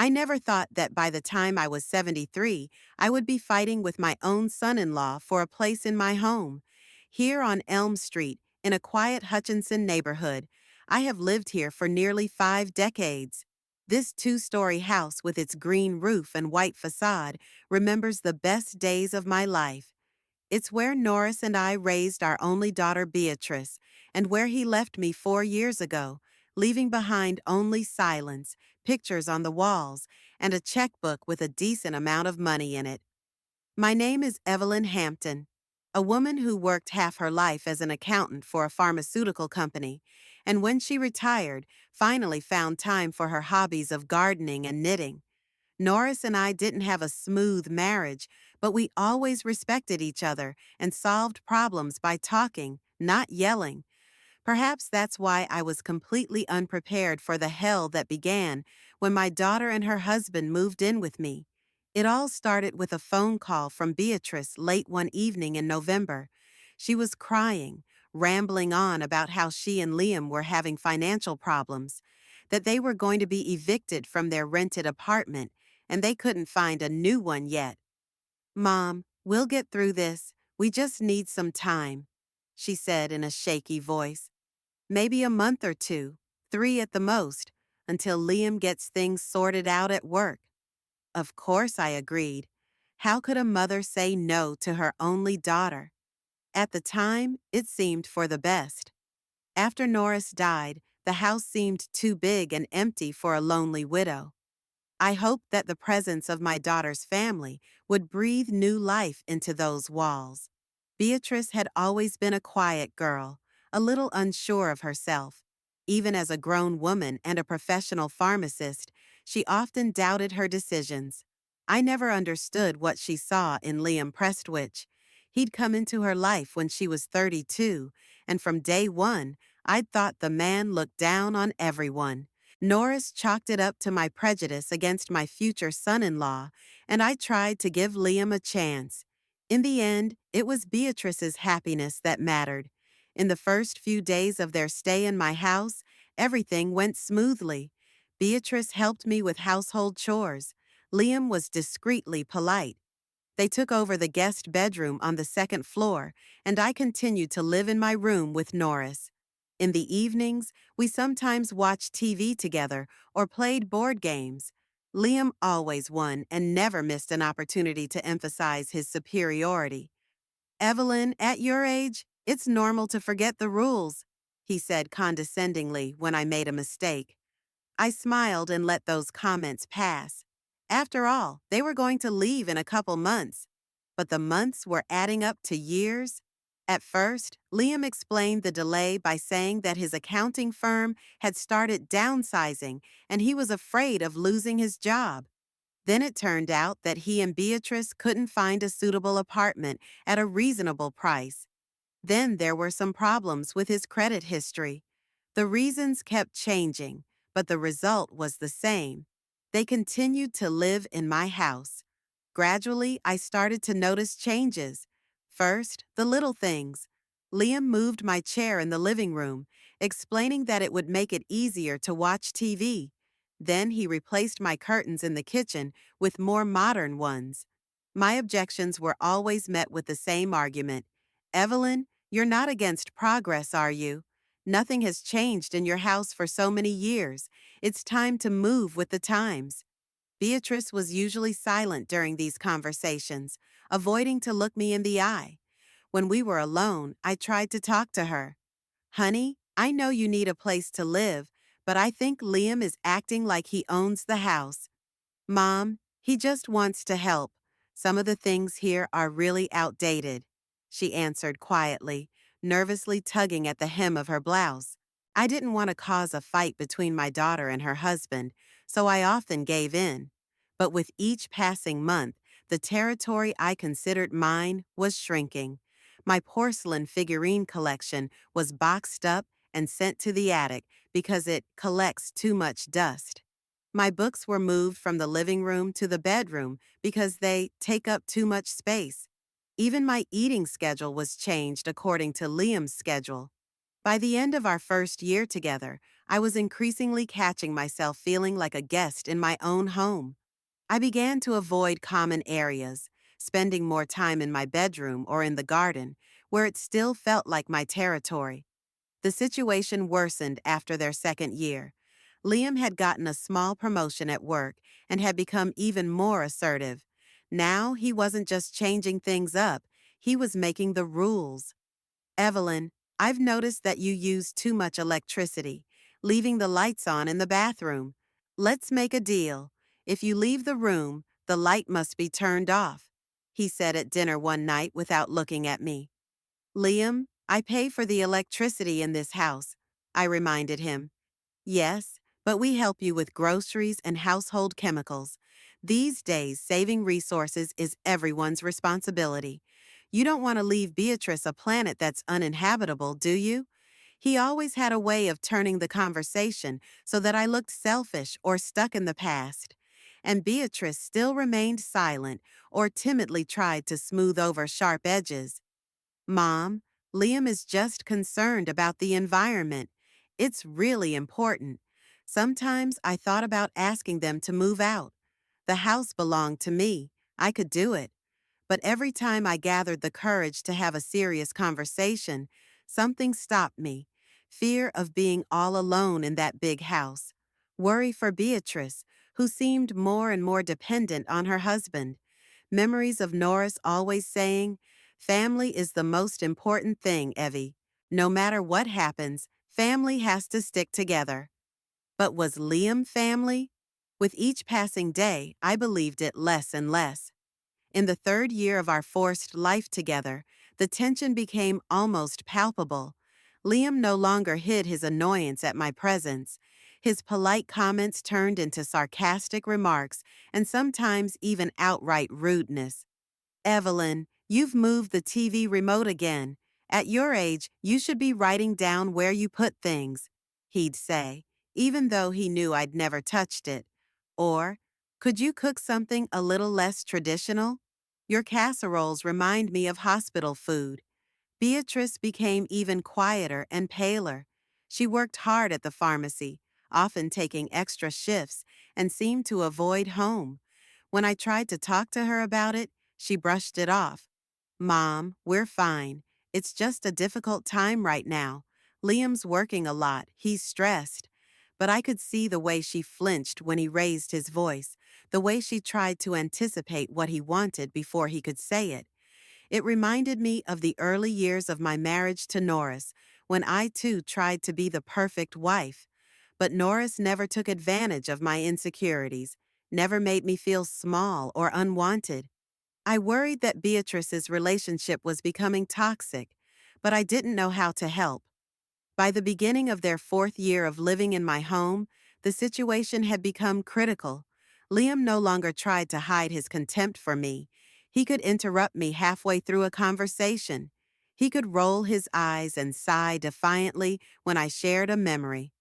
I never thought that by the time I was 73, I would be fighting with my own son-in-law for a place in my home. Here on Elm Street, in a quiet Hutchinson neighborhood, I have lived here for nearly 5 decades. This two-story house with its green roof and white facade remembers the best days of my life. It's where Norris and I raised our only daughter Beatrice, and where he left me 4 years ago, leaving behind only silence, pictures on the walls, and a checkbook with a decent amount of money in it. My name is Evelyn Hampton, a woman who worked half her life as an accountant for a pharmaceutical company, and when she retired, finally found time for her hobbies of gardening and knitting. Norris and I didn't have a smooth marriage, but we always respected each other and solved problems by talking, not yelling. Perhaps that's why I was completely unprepared for the hell that began when my daughter and her husband moved in with me. It all started with a phone call from Beatrice late one evening in November. She was crying, rambling on about how she and Liam were having financial problems, that they were going to be evicted from their rented apartment, and they couldn't find a new one yet. "Mom, we'll get through this. We just need some time," she said in a shaky voice. "Maybe a month or two, 3 at the most, until Liam gets things sorted out at work." Of course I agreed. How could a mother say no to her only daughter? At the time, it seemed for the best. After Norris died, the house seemed too big and empty for a lonely widow. I hoped that the presence of my daughter's family would breathe new life into those walls. Beatrice had always been a quiet girl, a little unsure of herself. Even as a grown woman and a professional pharmacist, she often doubted her decisions. I never understood what she saw in Liam Prestwich. He'd come into her life when she was 32, and from day one, I'd thought the man looked down on everyone. Norris chalked it up to my prejudice against my future son-in-law, and I tried to give Liam a chance. In the end, it was Beatrice's happiness that mattered. In the first few days of their stay in my house, everything went smoothly. Beatrice helped me with household chores. Liam was discreetly polite. They took over the guest bedroom on the second floor, and I continued to live in my room with Norris. In the evenings, we sometimes watched TV together or played board games. Liam always won and never missed an opportunity to emphasize his superiority. "Evelyn, at your age, it's normal to forget the rules," he said condescendingly when I made a mistake. I smiled and let those comments pass. After all, they were going to leave in a couple months. But the months were adding up to years. At first, Liam explained the delay by saying that his accounting firm had started downsizing and he was afraid of losing his job. Then it turned out that he and Beatrice couldn't find a suitable apartment at a reasonable price. Then there were some problems with his credit history. The reasons kept changing, but the result was the same. They continued to live in my house. Gradually, I started to notice changes. First, the little things. Liam moved my chair in the living room, explaining that it would make it easier to watch TV. Then he replaced my curtains in the kitchen with more modern ones. My objections were always met with the same argument. "Evelyn, you're not against progress, are you? Nothing has changed in your house for so many years. It's time to move with the times." Beatrice was usually silent during these conversations, avoiding to look me in the eye. When we were alone, I tried to talk to her. "Honey, I know you need a place to live, but I think Liam is acting like he owns the house." "Mom, he just wants to help. Some of the things here are really outdated," she answered quietly, nervously tugging at the hem of her blouse. I didn't want to cause a fight between my daughter and her husband, so I often gave in. But with each passing month, the territory I considered mine was shrinking. My porcelain figurine collection was boxed up and sent to the attic because it collects too much dust. My books were moved from the living room to the bedroom because they take up too much space. Even my eating schedule was changed according to Liam's schedule. By the end of our first year together, I was increasingly catching myself feeling like a guest in my own home. I began to avoid common areas, spending more time in my bedroom or in the garden, where it still felt like my territory. The situation worsened after their second year. Liam had gotten a small promotion at work and had become even more assertive. Now he wasn't just changing things up, he was making the rules. Evelyn, I've noticed that you use too much electricity, leaving the lights on in the bathroom. Let's make a deal. If you leave the room, the light must be turned off, he said at dinner one night without looking at me. Liam, I pay for the electricity in this house, I reminded him. Yes, but we help you with groceries and household chemicals. These days, saving resources is everyone's responsibility. You don't want to leave Beatrice a planet that's uninhabitable, do you? He always had a way of turning the conversation so that I looked selfish or stuck in the past. And Beatrice still remained silent or timidly tried to smooth over sharp edges. Mom, Liam is just concerned about the environment. It's really important. Sometimes I thought about asking them to move out. The house belonged to me. I could do it. But every time I gathered the courage to have a serious conversation, something stopped me. Fear of being all alone in that big house. Worry for Beatrice, who seemed more and more dependent on her husband. Memories of Norris always saying, family is the most important thing, Evie. No matter what happens, family has to stick together. But was Liam family? With each passing day, I believed it less and less. In the third year of our forced life together, the tension became almost palpable. Liam no longer hid his annoyance at my presence. His polite comments turned into sarcastic remarks and sometimes even outright rudeness. Evelyn, you've moved the TV remote again. At your age, you should be writing down where you put things, he'd say, even though he knew I'd never touched it. Or, could you cook something a little less traditional? Your casseroles remind me of hospital food. Beatrice became even quieter and paler. She worked hard at the pharmacy, often taking extra shifts, and seemed to avoid home. When I tried to talk to her about it, she brushed it off. Mom, we're fine. It's just a difficult time right now. Liam's working a lot. He's stressed. But I could see the way she flinched when he raised his voice, the way she tried to anticipate what he wanted before he could say it. It reminded me of the early years of my marriage to Norris, when I too tried to be the perfect wife. But Norris never took advantage of my insecurities, never made me feel small or unwanted. I worried that Beatrice's relationship was becoming toxic, but I didn't know how to help. By the beginning of their fourth year of living in my home, the situation had become critical. Liam no longer tried to hide his contempt for me. He could interrupt me halfway through a conversation. He could roll his eyes and sigh defiantly when I shared a memory.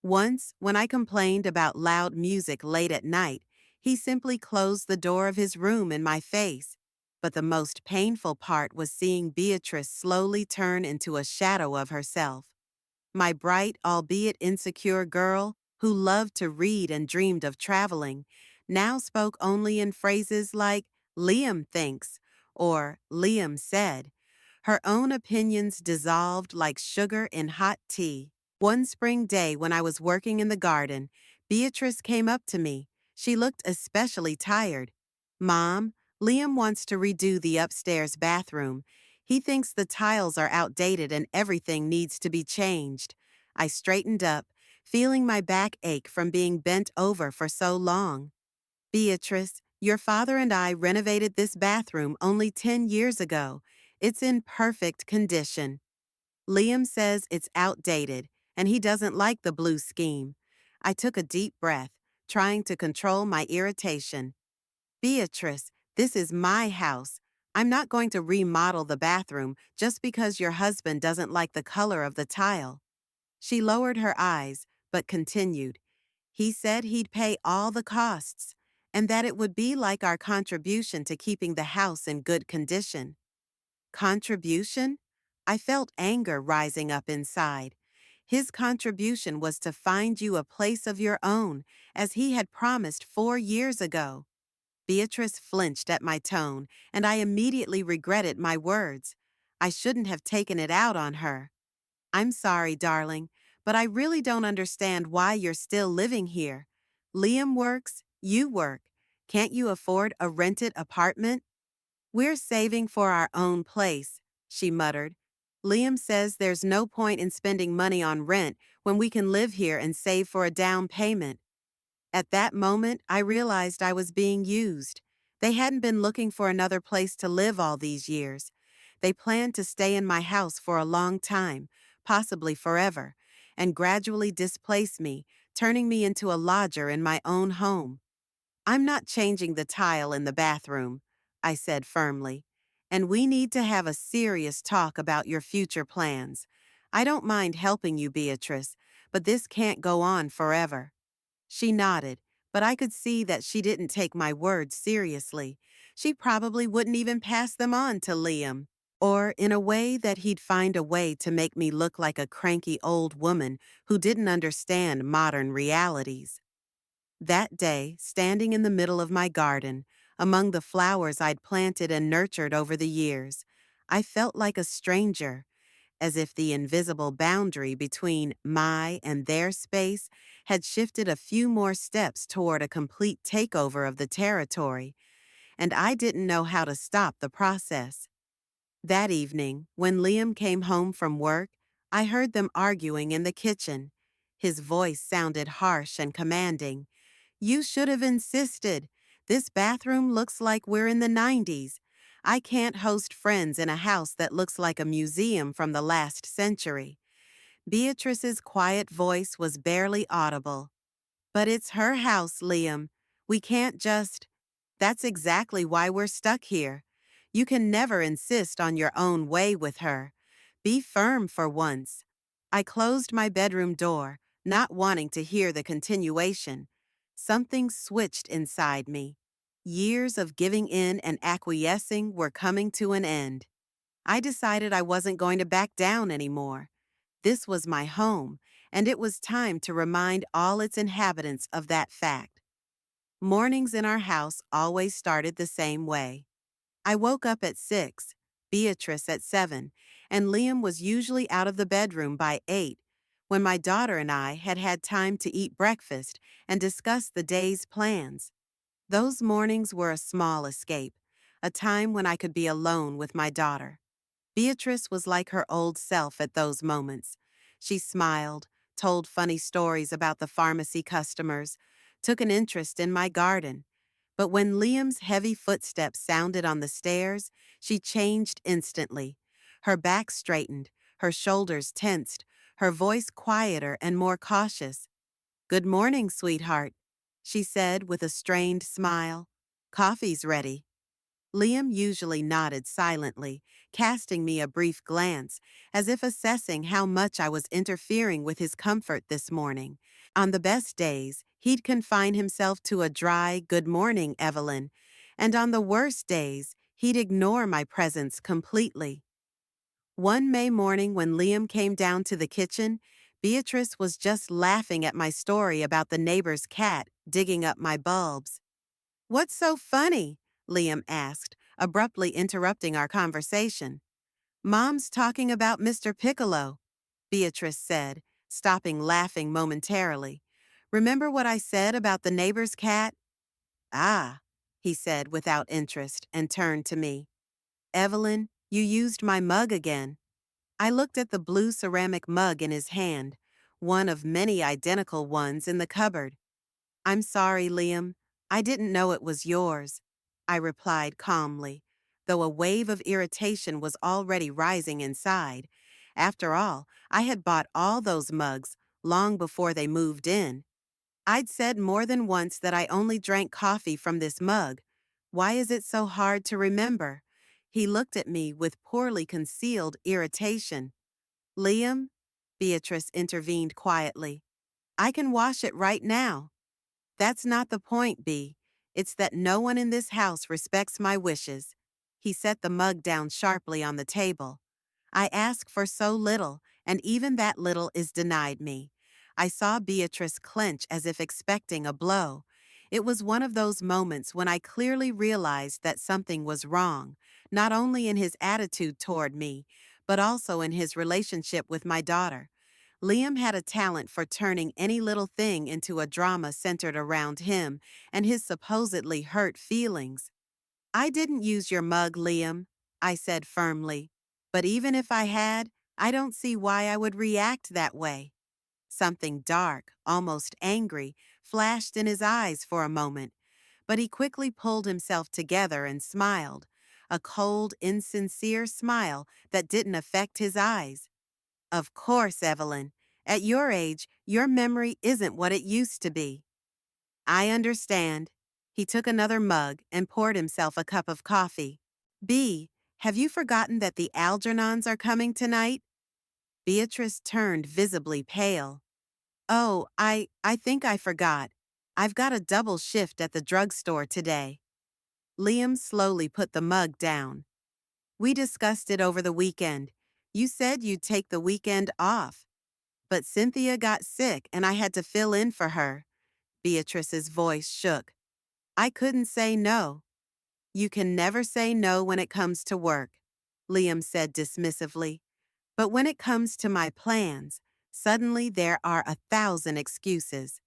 Once, when I complained about loud music late at night, he simply closed the door of his room in my face. But the most painful part was seeing Beatrice slowly turn into a shadow of herself. My bright, albeit insecure girl, who loved to read and dreamed of traveling, now spoke only in phrases like, Liam thinks, or Liam said. Her own opinions dissolved like sugar in hot tea. One spring day when I was working in the garden, Beatrice came up to me. She looked especially tired. Mom, Liam wants to redo the upstairs bathroom. He thinks the tiles are outdated and everything needs to be changed. I straightened up, feeling my back ache from being bent over for so long. Beatrice, your father and I renovated this bathroom only 10 years ago. It's in perfect condition. Liam says it's outdated, and he doesn't like the blue scheme. I took a deep breath, trying to control my irritation. Beatrice, this is my house. I'm not going to remodel the bathroom just because your husband doesn't like the color of the tile. She lowered her eyes, but continued. He said he'd pay all the costs, and that it would be like our contribution to keeping the house in good condition. Contribution? I felt anger rising up inside. His contribution was to find you a place of your own, as he had promised 4 years ago. Beatrice flinched at my tone, and I immediately regretted my words. I shouldn't have taken it out on her. I'm sorry, darling, but I really don't understand why you're still living here. Liam works, you work. Can't you afford a rented apartment? We're saving for our own place, she muttered. Liam says there's no point in spending money on rent when we can live here and save for a down payment. At that moment, I realized I was being used. They hadn't been looking for another place to live all these years. They planned to stay in my house for a long time, possibly forever, and gradually displace me, turning me into a lodger in my own home. I'm not changing the tile in the bathroom, I said firmly, and we need to have a serious talk about your future plans. I don't mind helping you, Beatrice, but this can't go on forever. She nodded, but I could see that she didn't take my words seriously. She probably wouldn't even pass them on to Liam. Or, in a way, that he'd find a way to make me look like a cranky old woman who didn't understand modern realities. That day, standing in the middle of my garden, among the flowers I'd planted and nurtured over the years, I felt like a stranger, as if the invisible boundary between my and their space had shifted a few more steps toward a complete takeover of the territory, and I didn't know how to stop the process. That evening, when Liam came home from work, I heard them arguing in the kitchen. His voice sounded harsh and commanding. You should have insisted. This bathroom looks like we're in the 90s. I can't host friends in a house that looks like a museum from the last century. Beatrice's quiet voice was barely audible. But it's her house, Liam. We can't just. That's exactly why we're stuck here. You can never insist on your own way with her. Be firm for once. I closed my bedroom door, not wanting to hear the continuation. Something switched inside me. Years of giving in and acquiescing were coming to an end. I decided I wasn't going to back down anymore. This was my home, and it was time to remind all its inhabitants of that fact. Mornings in our house always started the same way. I woke up at 6, Beatrice at 7, and Liam was usually out of the bedroom by 8, when my daughter and I had had time to eat breakfast and discuss the day's plans. Those mornings were a small escape, a time when I could be alone with my daughter. Beatrice was like her old self at those moments. She smiled, told funny stories about the pharmacy customers, took an interest in my garden. But when Liam's heavy footsteps sounded on the stairs, she changed instantly. Her back straightened, her shoulders tensed, her voice quieter and more cautious. "Good morning, sweetheart," she said with a strained smile. "Coffee's ready." Liam usually nodded silently, casting me a brief glance, as if assessing how much I was interfering with his comfort this morning. On the best days, he'd confine himself to a dry, "Good morning, Evelyn," and on the worst days, he'd ignore my presence completely. One May morning when Liam came down to the kitchen, Beatrice was just laughing at my story about the neighbor's cat digging up my bulbs. "What's so funny?" Liam asked, abruptly interrupting our conversation. "Mom's talking about Mr. Piccolo," Beatrice said, stopping laughing momentarily. "Remember what I said about the neighbor's cat?" "Ah," he said without interest and turned to me. "Evelyn, you used my mug again." I looked at the blue ceramic mug in his hand, one of many identical ones in the cupboard. "I'm sorry, Liam. I didn't know it was yours," I replied calmly, though a wave of irritation was already rising inside. After all, I had bought all those mugs long before they moved in. I'd said more than once that I only drank coffee from this mug. Why is it so hard to remember? He looked at me with poorly concealed irritation. "Liam," Beatrice intervened quietly, "I can wash it right now." "That's not the point, Bee. It's that no one in this house respects my wishes." He set the mug down sharply on the table. "I ask for so little, and even that little is denied me. I saw Beatrice clench as if expecting a blow. It was one of those moments when I clearly realized that something was wrong, not only in his attitude toward me, but also in his relationship with my daughter. Liam had a talent for turning any little thing into a drama centered around him and his supposedly hurt feelings. I didn't use your mug, Liam, I said firmly. But even if I had, I don't see why I would react that way. Something dark, almost angry, flashed in his eyes for a moment, but he quickly pulled himself together and smiled, a cold, insincere smile that didn't affect his eyes. Of course, Evelyn. At your age, your memory isn't what it used to be. I understand. He took another mug and poured himself a cup of coffee. B, have you forgotten that the Algernons are coming tonight? Beatrice turned visibly pale. Oh, I think I forgot. I've got a double shift at the drugstore today. Liam slowly put the mug down. We discussed it over the weekend. You said you'd take the weekend off. But Cynthia got sick and I had to fill in for her. Beatrice's voice shook. I couldn't say no. You can never say no when it comes to work, Liam said dismissively. But when it comes to my plans, suddenly there are 1,000 excuses.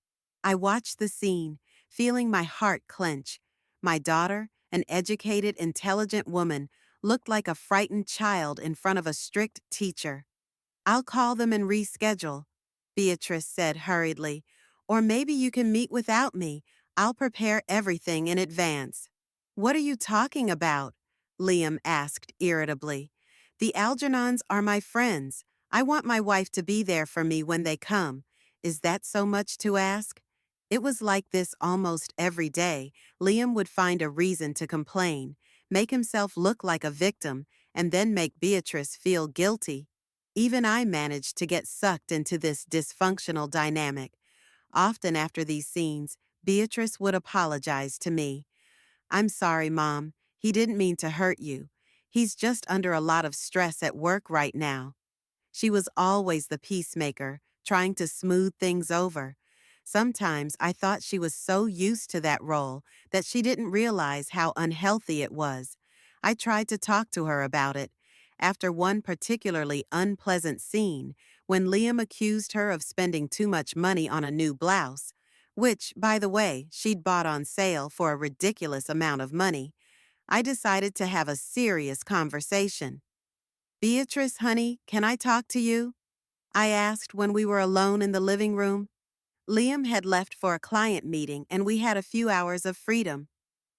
I watched the scene, feeling my heart clench. My daughter, an educated, intelligent woman, looked like a frightened child in front of a strict teacher. I'll call them and reschedule, Beatrice said hurriedly. Or maybe you can meet without me. I'll prepare everything in advance. What are you talking about? Liam asked irritably. The Algernons are my friends. I want my wife to be there for me when they come. Is that so much to ask? It was like this almost every day. Liam would find a reason to complain, make himself look like a victim, and then make Beatrice feel guilty. Even I managed to get sucked into this dysfunctional dynamic. Often after these scenes, Beatrice would apologize to me. I'm sorry, Mom. He didn't mean to hurt you. He's just under a lot of stress at work right now. She was always the peacemaker, trying to smooth things over. Sometimes I thought she was so used to that role that she didn't realize how unhealthy it was. I tried to talk to her about it. After one particularly unpleasant scene, when Liam accused her of spending too much money on a new blouse, which, by the way, she'd bought on sale for a ridiculous amount of money, I decided to have a serious conversation. Beatrice, honey, can I talk to you? I asked when we were alone in the living room. Liam had left for a client meeting and we had a few hours of freedom.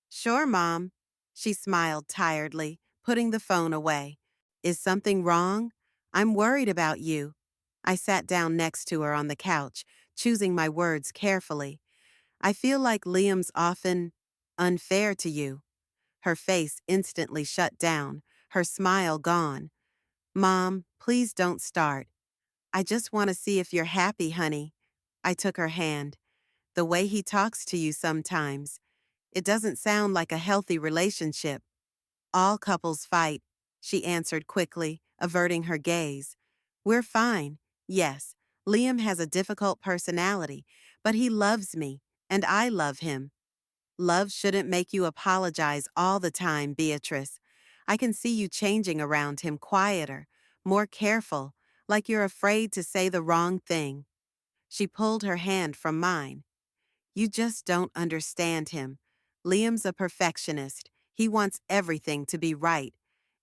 Sure, Mom. She smiled tiredly, putting the phone away. Is something wrong? I'm worried about you. I sat down next to her on the couch, choosing my words carefully. I feel like Liam's often unfair to you. Her face instantly shut down, her smile gone. Mom, please don't start. I just want to see if you're happy, honey. I took her hand. The way he talks to you sometimes. It doesn't sound like a healthy relationship. All couples fight, she answered quickly, averting her gaze. We're fine. Yes, Liam has a difficult personality, but he loves me, and I love him. Love shouldn't make you apologize all the time, Beatrice. I can see you changing around him quieter, more careful, like you're afraid to say the wrong thing. She pulled her hand from mine. You just don't understand him. Liam's a perfectionist. He wants everything to be right.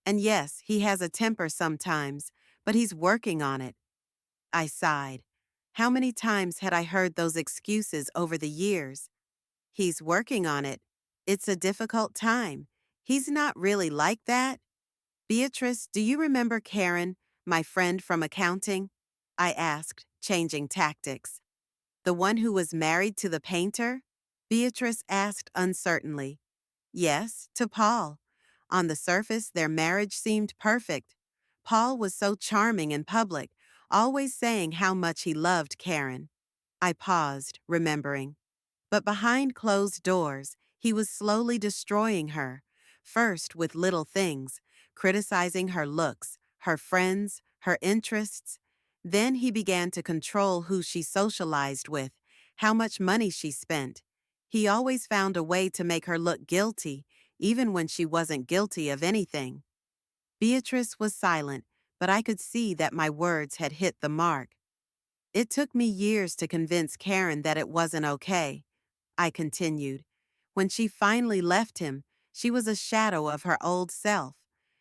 And yes, he has a temper sometimes, but he's working on it. I sighed. How many times had I heard those excuses over the years? He's working on it. It's a difficult time. He's not really like that. Beatrice, do you remember Karen, my friend from accounting? I asked, changing tactics. The one who was married to the painter? Beatrice asked uncertainly. Yes, to Paul. On the surface, their marriage seemed perfect. Paul was so charming in public, always saying how much he loved Karen. I paused, remembering. But behind closed doors, he was slowly destroying her, first with little things, criticizing her looks, her friends, her interests. Then he began to control who she socialized with, how much money she spent. He always found a way to make her look guilty, even when she wasn't guilty of anything. Beatrice was silent, but I could see that my words had hit the mark. It took me years to convince Karen that it wasn't okay, I continued. When she finally left him, she was a shadow of her old self.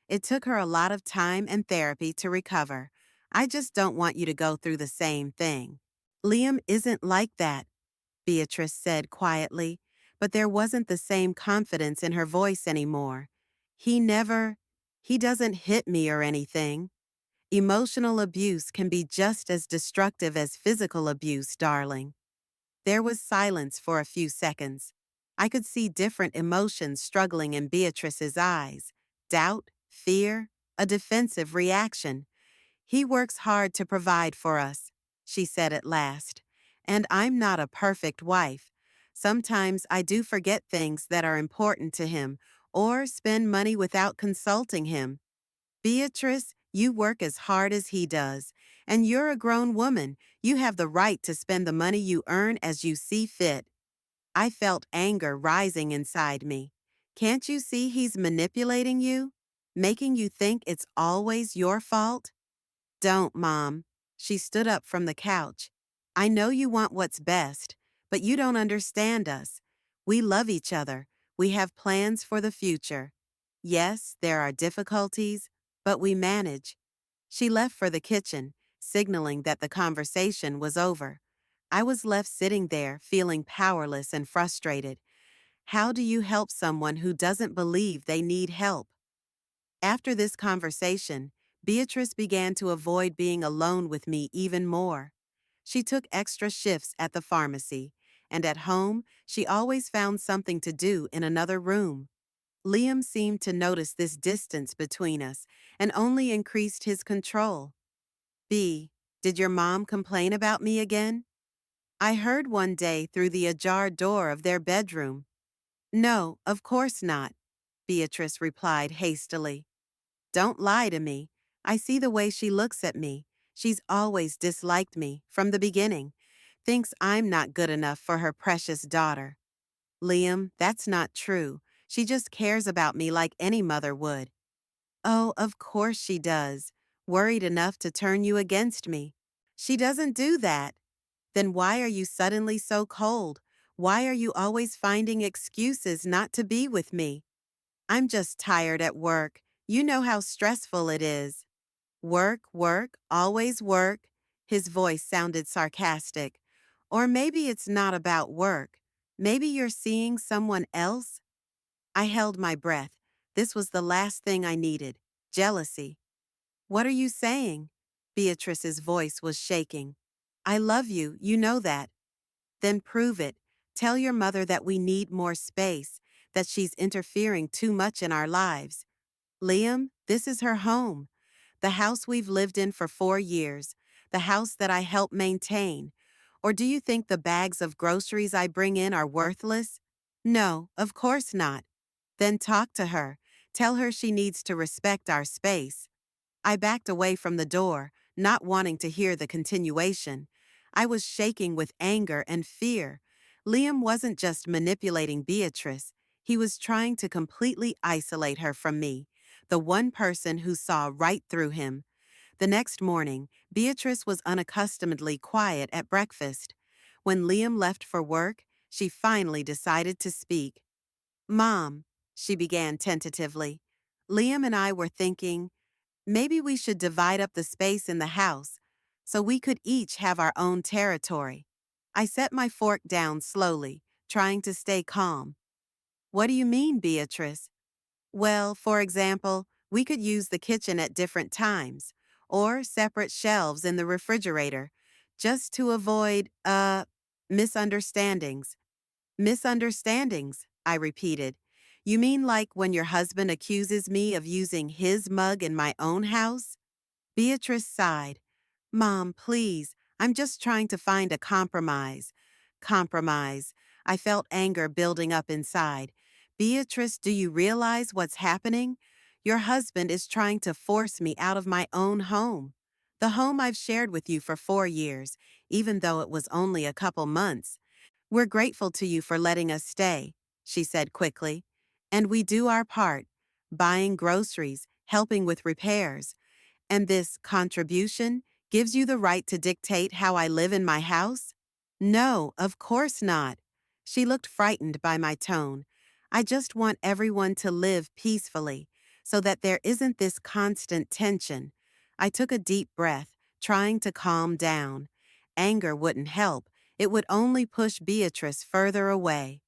It took her a lot of time and therapy to recover. I just don't want you to go through the same thing. Liam isn't like that, Beatrice said quietly, but there wasn't the same confidence in her voice anymore. He never, he doesn't hit me or anything. Emotional abuse can be just as destructive as physical abuse, darling. There was silence for a few seconds. I could see different emotions struggling in Beatrice's eyes: doubt, fear, a defensive reaction. He works hard to provide for us, she said at last. And I'm not a perfect wife. Sometimes I do forget things that are important to him or spend money without consulting him. Beatrice, you work as hard as he does, and you're a grown woman. You have the right to spend the money you earn as you see fit. I felt anger rising inside me. Can't you see he's manipulating you? Making you think it's always your fault? Don't, Mom. She stood up from the couch. I know you want what's best, but you don't understand us. We love each other. We have plans for the future. Yes, there are difficulties, but we manage. She left for the kitchen, signaling that the conversation was over. I was left sitting there, feeling powerless and frustrated. How do you help someone who doesn't believe they need help? After this conversation, Beatrice began to avoid being alone with me even more. She took extra shifts at the pharmacy, and at home, she always found something to do in another room. Liam seemed to notice this distance between us and only increased his control. B. Did your mom complain about me again? I heard one day through the ajar door of their bedroom. No, of course not, Beatrice replied hastily. Don't lie to me. I see the way she looks at me. She's always disliked me, from the beginning. Thinks I'm not good enough for her precious daughter. Liam, that's not true. She just cares about me like any mother would. Oh, of course she does. Worried enough to turn you against me. She doesn't do that. Then why are you suddenly so cold? Why are you always finding excuses not to be with me? I'm just tired at work. You know how stressful it is. Work, work, always work. His voice sounded sarcastic. Or maybe it's not about work. Maybe you're seeing someone else? I held my breath. This was the last thing I needed. Jealousy. What are you saying? Beatrice's voice was shaking. I love you, you know that. Then prove it. Tell your mother that we need more space, that she's interfering too much in our lives. Liam, this is her home. The house we've lived in for 4 years. The house that I help maintain. Or do you think the bags of groceries I bring in are worthless? No, of course not. Then talk to her. Tell her she needs to respect our space. I backed away from the door, not wanting to hear the continuation. I was shaking with anger and fear. Liam wasn't just manipulating Beatrice. He was trying to completely isolate her from me, the one person who saw right through him. The next morning, Beatrice was unaccustomedly quiet at breakfast. When Liam left for work, she finally decided to speak. Mom, she began tentatively. Liam and I were thinking, maybe we should divide up the space in the house so we could each have our own territory. I set my fork down slowly, trying to stay calm. What do you mean, Beatrice? Well, for example, we could use the kitchen at different times, or separate shelves in the refrigerator, just to avoid, misunderstandings. Misunderstandings, I repeated. You mean like when your husband accuses me of using his mug in my own house? Beatrice sighed. Mom, please, I'm just trying to find a compromise. Compromise. I felt anger building up inside. Beatrice, do you realize what's happening? Your husband is trying to force me out of my own home. The home I've shared with you for 4 years, even though it was only a couple months. We're grateful to you for letting us stay, she said quickly. And we do our part, buying groceries, helping with repairs. And this contribution gives you the right to dictate how I live in my house? No, of course not. She looked frightened by my tone. I just want everyone to live peacefully, so that there isn't this constant tension. I took a deep breath, trying to calm down. Anger wouldn't help. It would only push Beatrice further away.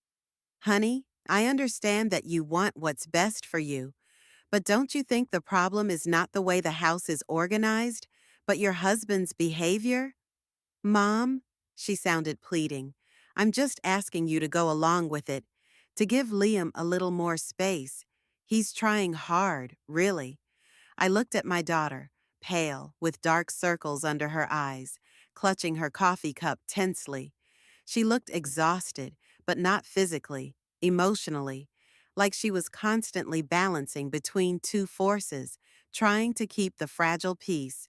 Honey, I understand that you want what's best for you, but don't you think the problem is not the way the house is organized, but your husband's behavior? Mom, she sounded pleading, I'm just asking you to go along with it, to give Liam a little more space. He's trying hard, really. I looked at my daughter, pale, with dark circles under her eyes, clutching her coffee cup tensely. She looked exhausted, but not physically, emotionally, like she was constantly balancing between two forces, trying to keep the fragile peace.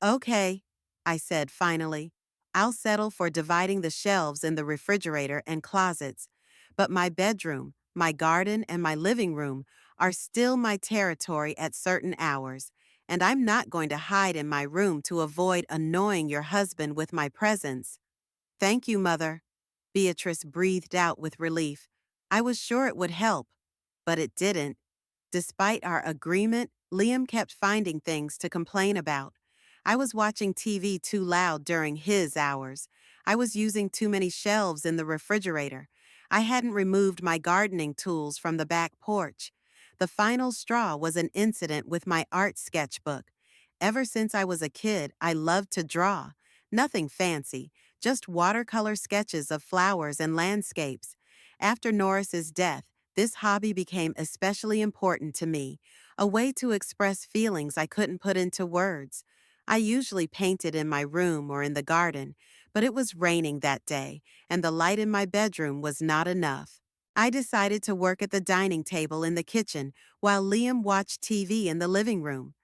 Okay, I said finally. I'll settle for dividing the shelves in the refrigerator and closets, but my bedroom, my garden, and my living room are still my territory at certain hours, and I'm not going to hide in my room to avoid annoying your husband with my presence. Thank you, Mother. Beatrice breathed out with relief. I was sure it would help, but it didn't. Despite our agreement, Liam kept finding things to complain about. I was watching TV too loud during his hours. I was using too many shelves in the refrigerator. I hadn't removed my gardening tools from the back porch. The final straw was an incident with my art sketchbook. Ever since I was a kid, I loved to draw. Nothing fancy, just watercolor sketches of flowers and landscapes. After Norris's death, this hobby became especially important to me, a way to express feelings I couldn't put into words. I usually painted in my room or in the garden, but it was raining that day, and the light in my bedroom was not enough. I decided to work at the dining table in the kitchen while Liam watched TV in the living room.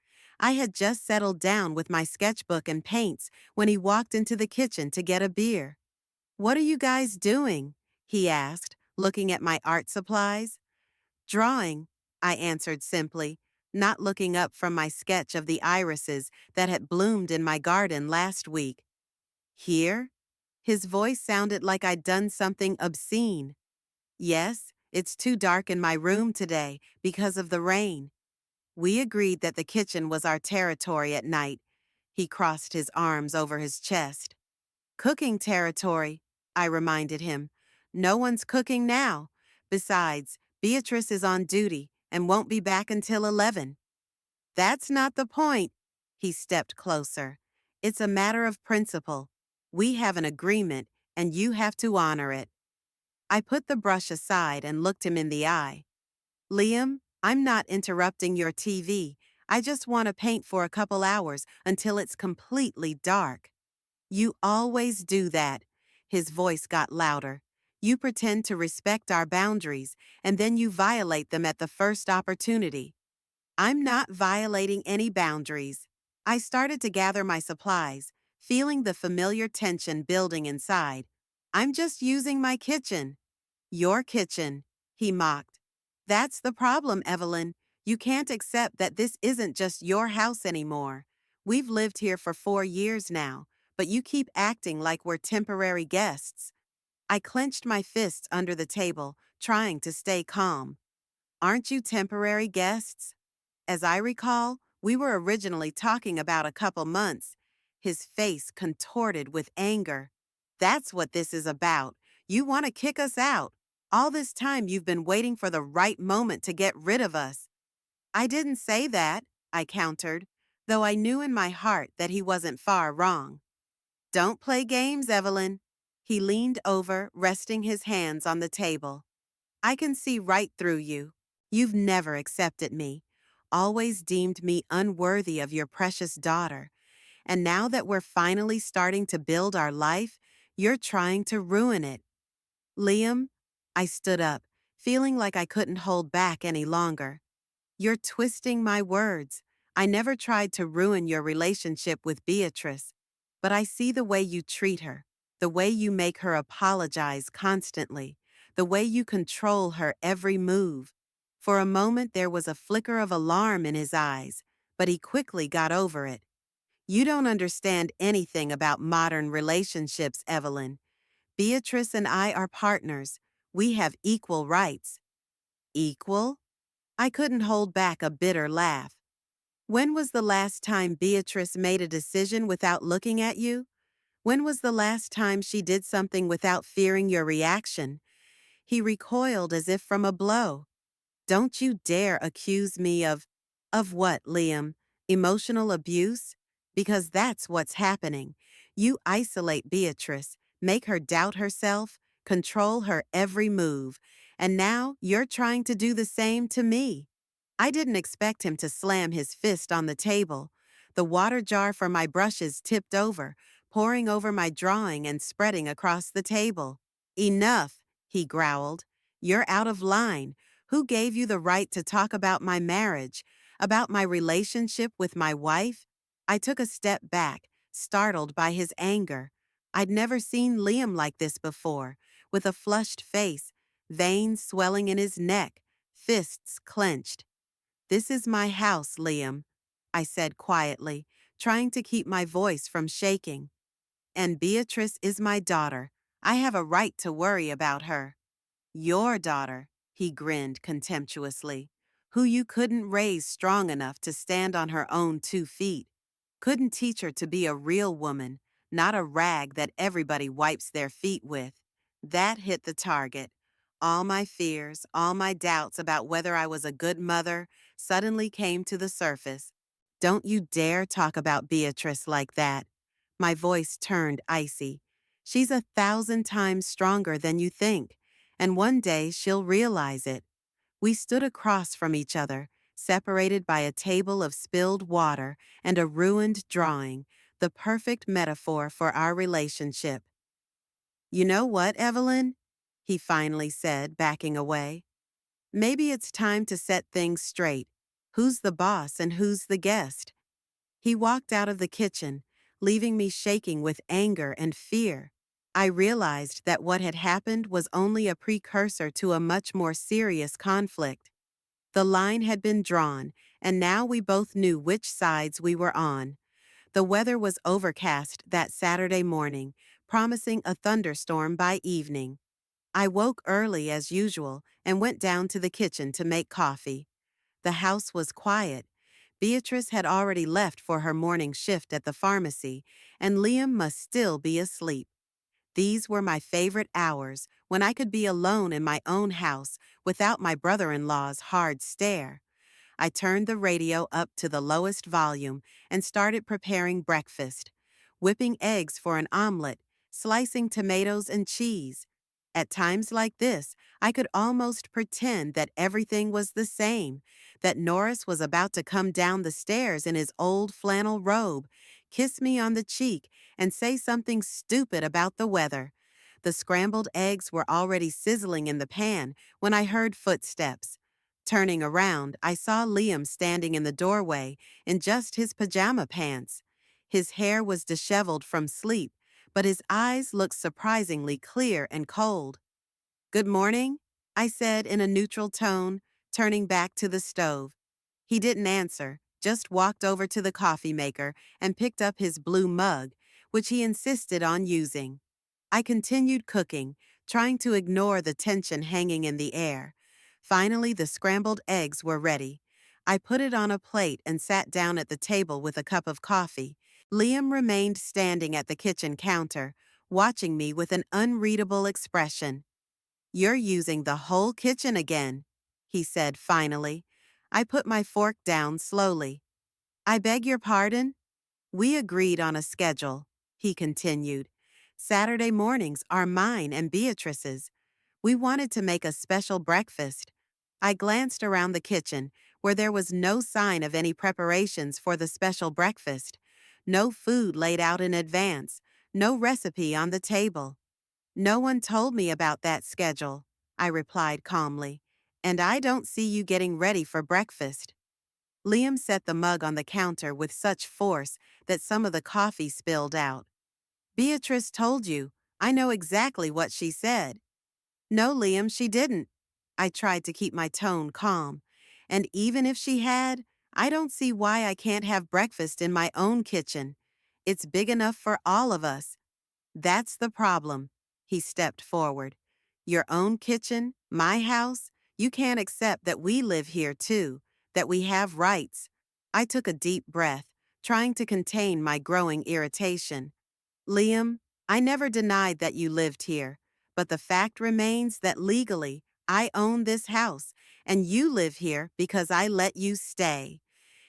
I had just settled down with my sketchbook and paints when he walked into the kitchen to get a beer. "What are you guys doing?" he asked, looking at my art supplies. "Drawing," I answered simply, not looking up from my sketch of the irises that had bloomed in my garden last week. "Here?" His voice sounded like I'd done something obscene. "Yes, it's too dark in my room today because of the rain." We agreed that the kitchen was our territory at night. He crossed his arms over his chest. "Cooking territory," I reminded him. "No one's cooking now. Besides, Beatrice is on duty and won't be back until 11. "That's not the point." He stepped closer. "It's a matter of principle. We have an agreement, and you have to honor it." I put the brush aside and looked him in the eye. "Liam, I'm not interrupting your TV. I just want to paint for a couple hours until it's completely dark." "You always do that." His voice got louder. "You pretend to respect our boundaries, and then you violate them at the first opportunity." "I'm not violating any boundaries." I started to gather my supplies, feeling the familiar tension building inside. "I'm just using my kitchen." "Your kitchen," he mocked. "That's the problem, Evelyn. You can't accept that this isn't just your house anymore. We've lived here for 4 years now, but you keep acting like we're temporary guests." I clenched my fists under the table, trying to stay calm. "Aren't you temporary guests? As I recall, we were originally talking about a couple months." His face contorted with anger. "That's what this is about. You want to kick us out. All this time you've been waiting for the right moment to get rid of us." "I didn't say that," I countered, though I knew in my heart that he wasn't far wrong. "Don't play games, Evelyn." He leaned over, resting his hands on the table. "I can see right through you. You've never accepted me, always deemed me unworthy of your precious daughter. And now that we're finally starting to build our life, you're trying to ruin it." "Liam," I stood up, feeling like I couldn't hold back any longer. "You're twisting my words. I never tried to ruin your relationship with Beatrice, but I see the way you treat her, the way you make her apologize constantly, the way you control her every move. For a moment, there was a flicker of alarm in his eyes, but he quickly got over it. You don't understand anything about modern relationships, Evelyn. Beatrice and I are partners. We have equal rights. Equal? I couldn't hold back a bitter laugh. When was the last time Beatrice made a decision without looking at you? When was the last time she did something without fearing your reaction? He recoiled as if from a blow. Don't you dare accuse me of what, Liam? Emotional abuse? Because that's what's happening. You isolate Beatrice, make her doubt herself, control her every move, and now you're trying to do the same to me. I didn't expect him to slam his fist on the table. The water jar for my brushes tipped over, pouring over my drawing and spreading across the table. Enough, he growled. You're out of line. Who gave you the right to talk about my marriage, about my relationship with my wife? I took a step back, startled by his anger. I'd never seen Liam like this before, with a flushed face, veins swelling in his neck, fists clenched. This is my house, Liam, I said quietly, trying to keep my voice from shaking. And Beatrice is my daughter. I have a right to worry about her. Your daughter, he grinned contemptuously, who you couldn't raise strong enough to stand on her own 2 feet. Couldn't teach her to be a real woman, not a rag that everybody wipes their feet with. That hit the target. All my fears, all my doubts about whether I was a good mother suddenly came to the surface. Don't you dare talk about Beatrice like that. My voice turned icy. She's 1,000 times stronger than you think, and one day she'll realize it. We stood across from each other, separated by a table of spilled water and a ruined drawing, the perfect metaphor for our relationship. You know what, Evelyn? He finally said, backing away. Maybe it's time to set things straight. Who's the boss and who's the guest? He walked out of the kitchen, leaving me shaking with anger and fear. I realized that what had happened was only a precursor to a much more serious conflict. The line had been drawn, and now we both knew which sides we were on. The weather was overcast that Saturday morning, promising a thunderstorm by evening. I woke early as usual and went down to the kitchen to make coffee. The house was quiet. Beatrice had already left for her morning shift at the pharmacy, and Liam must still be asleep. These were my favorite hours, when I could be alone in my own house without my brother-in-law's hard stare. I turned the radio up to the lowest volume and started preparing breakfast, whipping eggs for an omelet, slicing tomatoes and cheese. At times like this, I could almost pretend that everything was the same, that Norris was about to come down the stairs in his old flannel robe, kiss me on the cheek, and say something stupid about the weather. The scrambled eggs were already sizzling in the pan when I heard footsteps. Turning around, I saw Liam standing in the doorway in just his pajama pants. His hair was disheveled from sleep, but his eyes looked surprisingly clear and cold. "Good morning," I said in a neutral tone, turning back to the stove. He didn't answer, just walked over to the coffee maker and picked up his blue mug, which he insisted on using. I continued cooking, trying to ignore the tension hanging in the air. Finally, the scrambled eggs were ready. I put it on a plate and sat down at the table with a cup of coffee. Liam remained standing at the kitchen counter, watching me with an unreadable expression. "You're using the whole kitchen again," he said finally. I put my fork down slowly. "I beg your pardon?" "We agreed on a schedule," he continued. "Saturday mornings are mine and Beatrice's. We wanted to make a special breakfast." I glanced around the kitchen, where there was no sign of any preparations for the special breakfast. No food laid out in advance, no recipe on the table. "No one told me about that schedule," I replied calmly, "and I don't see you getting ready for breakfast." Liam set the mug on the counter with such force that some of the coffee spilled out. Beatrice told you. I know exactly what she said. No, Liam, she didn't. I tried to keep my tone calm. And even if she had, I don't see why I can't have breakfast in my own kitchen. It's big enough for all of us. That's the problem. He stepped forward. Your own kitchen, my house, you can't accept that we live here too, that we have rights. I took a deep breath, trying to contain my growing irritation. Liam, I never denied that you lived here, but the fact remains that legally, I own this house, and you live here because I let you stay.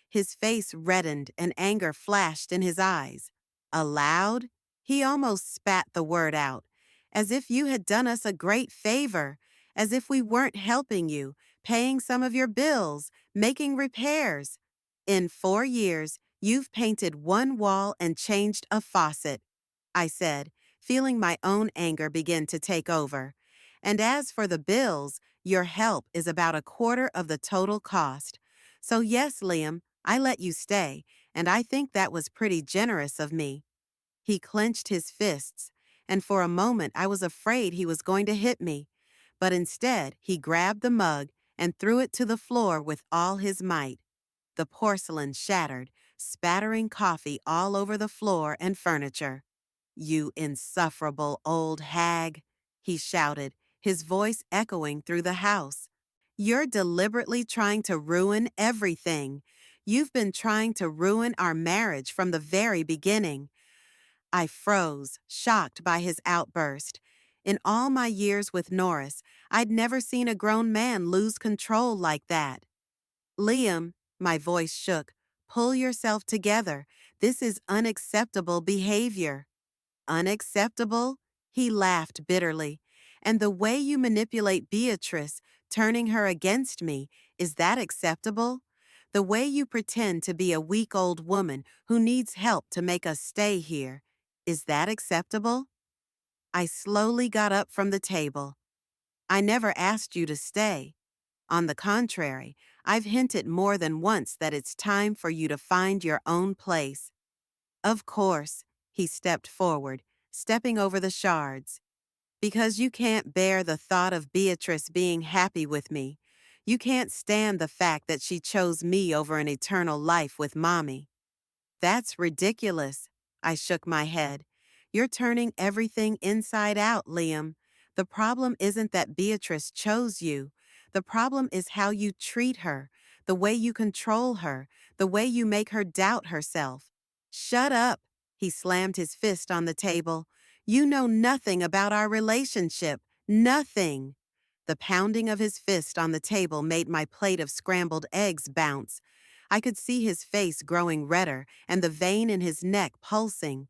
His face reddened and anger flashed in his eyes. Allowed? He almost spat the word out. As if you had done us a great favor. As if we weren't helping you, paying some of your bills, making repairs. In 4 years, you've painted one wall and changed a faucet, I said, feeling my own anger begin to take over. And as for the bills, your help is about a quarter of the total cost. So yes, Liam, I let you stay, and I think that was pretty generous of me. He clenched his fists, and for a moment I was afraid he was going to hit me. But instead, he grabbed the mug and threw it to the floor with all his might. The porcelain shattered, spattering coffee all over the floor and furniture. You insufferable old hag, he shouted, his voice echoing through the house. You're deliberately trying to ruin everything. You've been trying to ruin our marriage from the very beginning. I froze, shocked by his outburst. In all my years with Norris, I'd never seen a grown man lose control like that. Liam, my voice shook, pull yourself together. This is unacceptable behavior. Unacceptable? He laughed bitterly. And the way you manipulate Beatrice, turning her against me, is that acceptable? The way you pretend to be a weak old woman who needs help to make us stay here, is that acceptable? I slowly got up from the table. I never asked you to stay. On the contrary, I've hinted more than once that it's time for you to find your own place. Of course, he stepped forward, stepping over the shards. Because you can't bear the thought of Beatrice being happy with me. You can't stand the fact that she chose me over an eternal life with Mommy. That's ridiculous. I shook my head. You're turning everything inside out, Liam. The problem isn't that Beatrice chose you. The problem is how you treat her, the way you control her, the way you make her doubt herself. Shut up. He slammed his fist on the table. You know nothing about our relationship. Nothing. The pounding of his fist on the table made my plate of scrambled eggs bounce. I could see his face growing redder and the vein in his neck pulsing.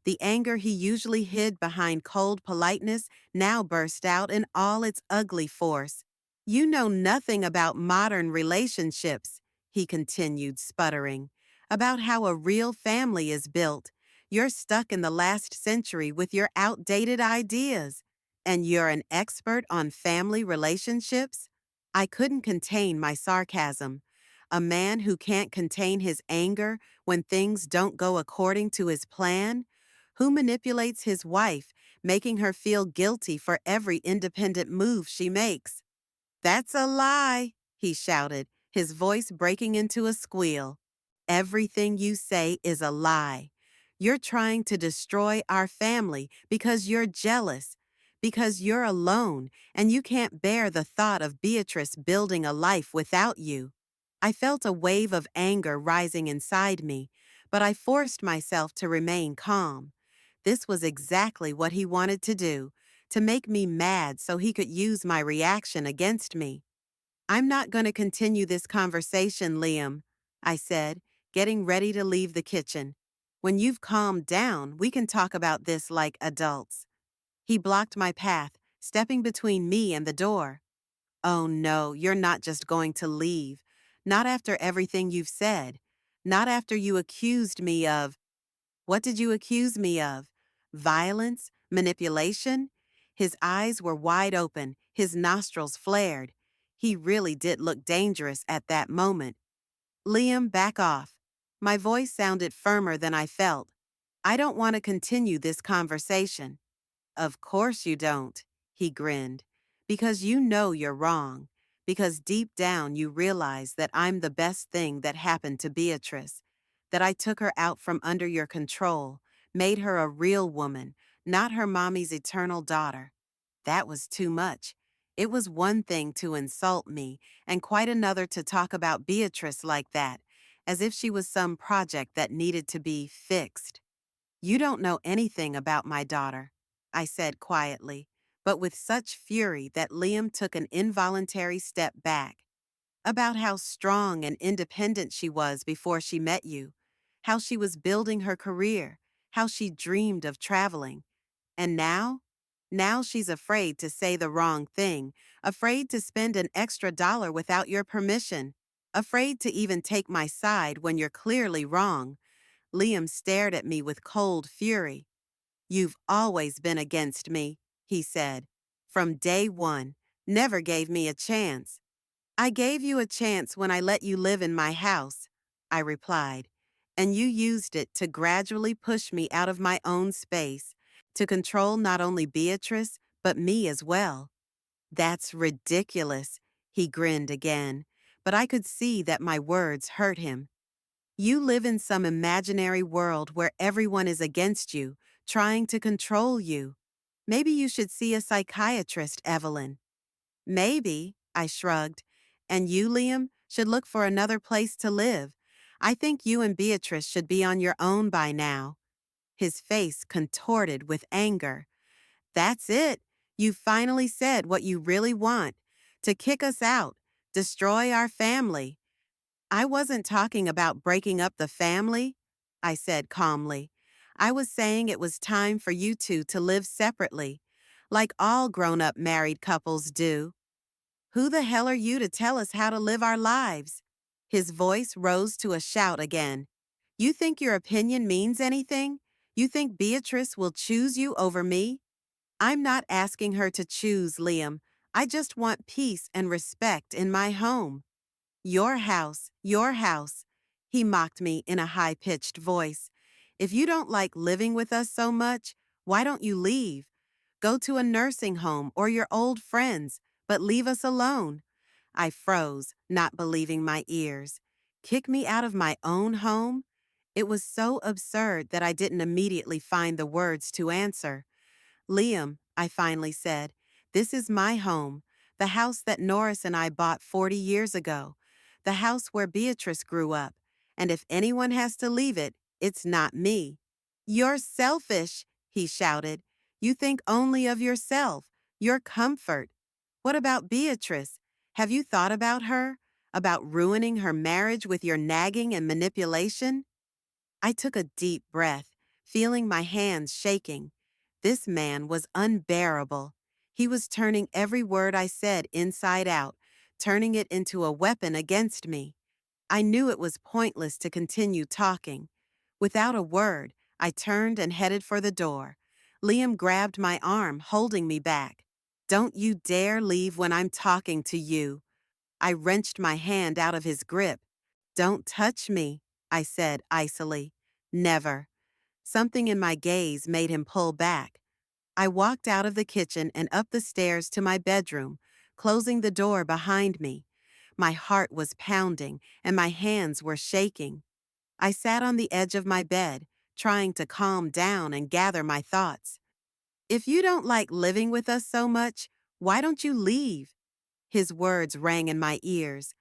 The anger he usually hid behind cold politeness now burst out in all its ugly force. You know nothing about modern relationships, he continued, sputtering, about how a real family is built. You're stuck in the last century with your outdated ideas. And you're an expert on family relationships? I couldn't contain my sarcasm. A man who can't contain his anger when things don't go according to his plan? Who manipulates his wife, making her feel guilty for every independent move she makes? That's a lie, he shouted, his voice breaking into a squeal. Everything you say is a lie. You're trying to destroy our family because you're jealous, because you're alone and you can't bear the thought of Beatrice building a life without you. I felt a wave of anger rising inside me, but I forced myself to remain calm. This was exactly what he wanted to do, to make me mad so he could use my reaction against me. I'm not going to continue this conversation, Liam, I said, getting ready to leave the kitchen. When you've calmed down, we can talk about this like adults. He blocked my path, stepping between me and the door. Oh no, you're not just going to leave. Not after everything you've said. Not after you accused me of— What did you accuse me of? Violence? Manipulation? His eyes were wide open, his nostrils flared. He really did look dangerous at that moment. Liam, back off. My voice sounded firmer than I felt. I don't want to continue this conversation. Of course you don't, he grinned. Because you know you're wrong. Because deep down you realize that I'm the best thing that happened to Beatrice. That I took her out from under your control, made her a real woman, not her mommy's eternal daughter. That was too much. It was one thing to insult me, and quite another to talk about Beatrice like that, as if she was some project that needed to be fixed. You don't know anything about my daughter, I said quietly, but with such fury that Liam took an involuntary step back. About how strong and independent she was before she met you, how she was building her career, how she dreamed of traveling. And now? Now she's afraid to say the wrong thing, afraid to spend an extra dollar without your permission, afraid to even take my side when you're clearly wrong. Liam stared at me with cold fury. You've always been against me, he said. From day one, never gave me a chance. I gave you a chance when I let you live in my house, I replied, and you used it to gradually push me out of my own space, to control not only Beatrice, but me as well. That's ridiculous, he grinned again, but I could see that my words hurt him. You live in some imaginary world where everyone is against you, trying to control you. Maybe you should see a psychiatrist, Evelyn. Maybe, I shrugged. And you, Liam, should look for another place to live. I think you and Beatrice should be on your own by now. His face contorted with anger. That's it. You finally said what you really want. To kick us out. Destroy our family. I wasn't talking about breaking up the family, I said calmly. I was saying it was time for you two to live separately, like all grown-up married couples do. Who the hell are you to tell us how to live our lives? His voice rose to a shout again. You think your opinion means anything? You think Beatrice will choose you over me? I'm not asking her to choose, Liam. I just want peace and respect in my home. Your house, your house, he mocked me in a high-pitched voice. If you don't like living with us so much, why don't you leave? Go to a nursing home or your old friends, but leave us alone. I froze, not believing my ears. Kick me out of my own home? It was so absurd that I didn't immediately find the words to answer. Liam, I finally said, this is my home, the house that Norris and I bought 40 years ago, the house where Beatrice grew up, and if anyone has to leave it, it's not me. You're selfish, he shouted. You think only of yourself, your comfort. What about Beatrice? Have you thought about her? About ruining her marriage with your nagging and manipulation? I took a deep breath, feeling my hands shaking. This man was unbearable. He was turning every word I said inside out, turning it into a weapon against me. I knew it was pointless to continue talking. Without a word, I turned and headed for the door. Liam grabbed my arm, holding me back. Don't you dare leave when I'm talking to you. I wrenched my hand out of his grip. Don't touch me, I said icily. Never. Something in my gaze made him pull back. I walked out of the kitchen and up the stairs to my bedroom, closing the door behind me. My heart was pounding and my hands were shaking. I sat on the edge of my bed, trying to calm down and gather my thoughts. If you don't like living with us so much, why don't you leave? His words rang in my ears.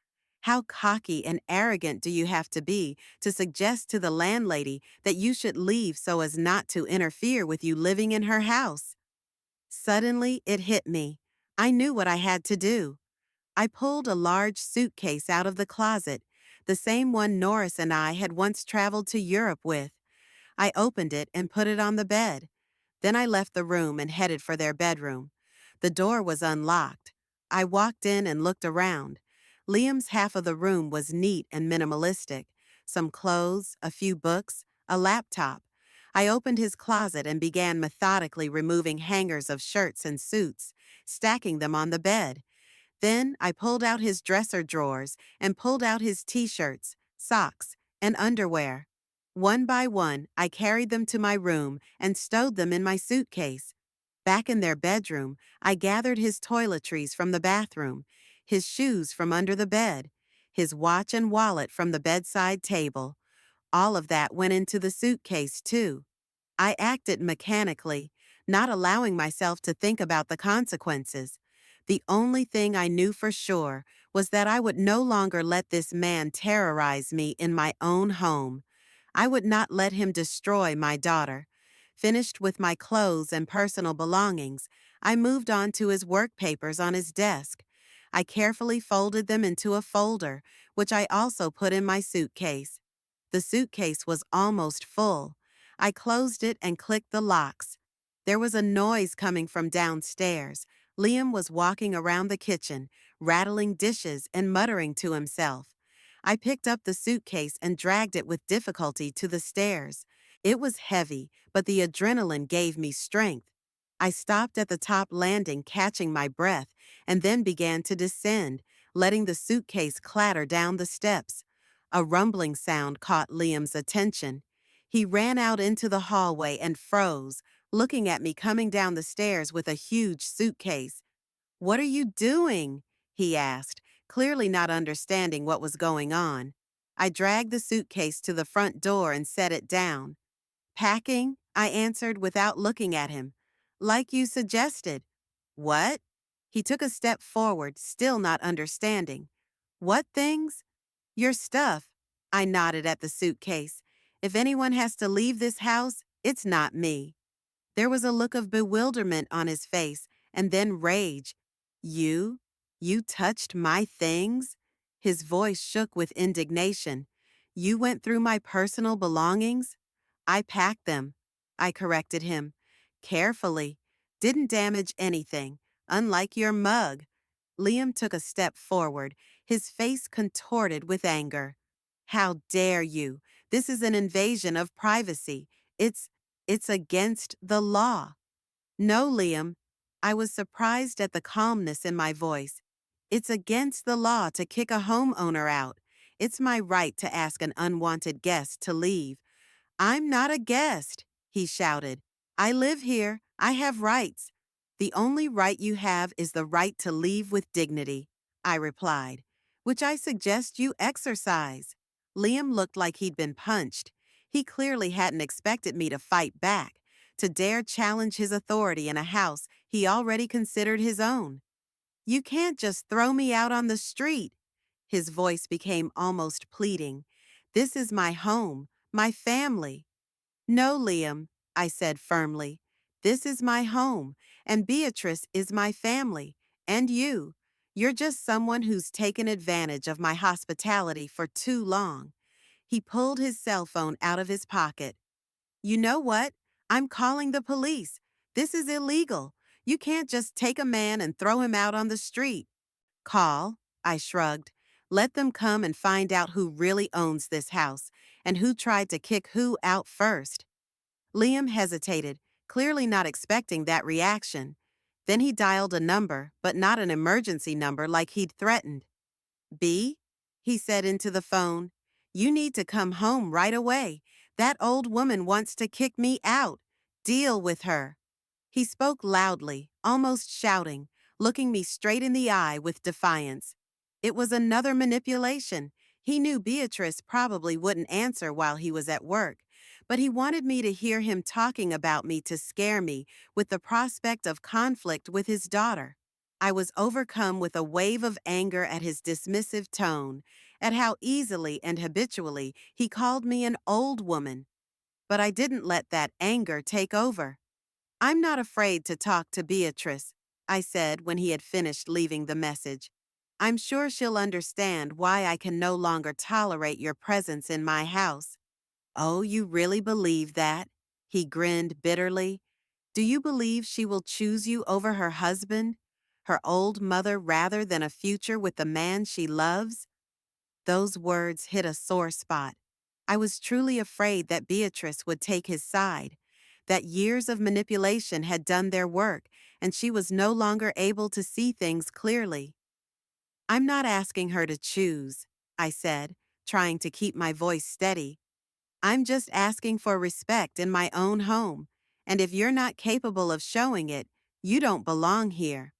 How cocky and arrogant do you have to be to suggest to the landlady that you should leave so as not to interfere with you living in her house? Suddenly, it hit me. I knew what I had to do. I pulled a large suitcase out of the closet, the same one Norris and I had once traveled to Europe with. I opened it and put it on the bed. Then I left the room and headed for their bedroom. The door was unlocked. I walked in and looked around. Liam's half of the room was neat and minimalistic. Some clothes, a few books, a laptop. I opened his closet and began methodically removing hangers of shirts and suits, stacking them on the bed. Then I pulled out his dresser drawers and pulled out his t-shirts, socks, and underwear. One by one, I carried them to my room and stowed them in my suitcase. Back in their bedroom, I gathered his toiletries from the bathroom, his shoes from under the bed, his watch and wallet from the bedside table. All of that went into the suitcase, too. I acted mechanically, not allowing myself to think about the consequences. The only thing I knew for sure was that I would no longer let this man terrorize me in my own home. I would not let him destroy my daughter. Finished with my clothes and personal belongings, I moved on to his work papers on his desk. I carefully folded them into a folder, which I also put in my suitcase. The suitcase was almost full. I closed it and clicked the locks. There was a noise coming from downstairs. Liam was walking around the kitchen, rattling dishes and muttering to himself. I picked up the suitcase and dragged it with difficulty to the stairs. It was heavy, but the adrenaline gave me strength. I stopped at the top landing, catching my breath, and then began to descend, letting the suitcase clatter down the steps. A rumbling sound caught Liam's attention. He ran out into the hallway and froze, looking at me coming down the stairs with a huge suitcase. "What are you doing?" he asked, clearly not understanding what was going on. I dragged the suitcase to the front door and set it down. "Packing," I answered without looking at him. "Like you suggested." "What?" He took a step forward, still not understanding. "What things?" "Your stuff." I nodded at the suitcase. "If anyone has to leave this house, it's not me." There was a look of bewilderment on his face, and then rage. "You? You touched my things?" His voice shook with indignation. "You went through my personal belongings?" "I packed them," I corrected him. "Carefully. Didn't damage anything, unlike your mug." Liam took a step forward, his face contorted with anger. "How dare you? This is an invasion of privacy. It's against the law." "No, Liam." I was surprised at the calmness in my voice. "It's against the law to kick a homeowner out. It's my right to ask an unwanted guest to leave." "I'm not a guest," he shouted. "I live here. I have rights." "The only right you have is the right to leave with dignity," I replied, "which I suggest you exercise." Liam looked like he'd been punched. He clearly hadn't expected me to fight back, to dare challenge his authority in a house he already considered his own. "You can't just throw me out on the street." His voice became almost pleading. "This is my home, my family." "No, Liam," I said firmly. "This is my home, and Beatrice is my family, and you. You're just someone who's taken advantage of my hospitality for too long." He pulled his cell phone out of his pocket. "You know what? I'm calling the police. This is illegal. You can't just take a man and throw him out on the street." "Call," I shrugged. "Let them come and find out who really owns this house and who tried to kick who out first." Liam hesitated, clearly not expecting that reaction. Then he dialed a number, but not an emergency number like he'd threatened. "B," he said into the phone, "you need to come home right away. That old woman wants to kick me out. Deal with her." He spoke loudly, almost shouting, looking me straight in the eye with defiance. It was another manipulation. He knew Beatrice probably wouldn't answer while he was at work, but he wanted me to hear him talking about me to scare me with the prospect of conflict with his daughter. I was overcome with a wave of anger at his dismissive tone, at how easily and habitually he called me an old woman. But I didn't let that anger take over. "I'm not afraid to talk to Beatrice," I said when he had finished leaving the message. "I'm sure she'll understand why I can no longer tolerate your presence in my house." "Oh, you really believe that?" He grinned bitterly. "Do you believe she will choose you over her husband, her old mother, rather than a future with the man she loves?" Those words hit a sore spot. I was truly afraid that Beatrice would take his side, that years of manipulation had done their work, and she was no longer able to see things clearly. "I'm not asking her to choose," I said. trying to keep my voice steady. I'm just asking for respect in my own home, and if you're not capable of showing it, you don't belong here.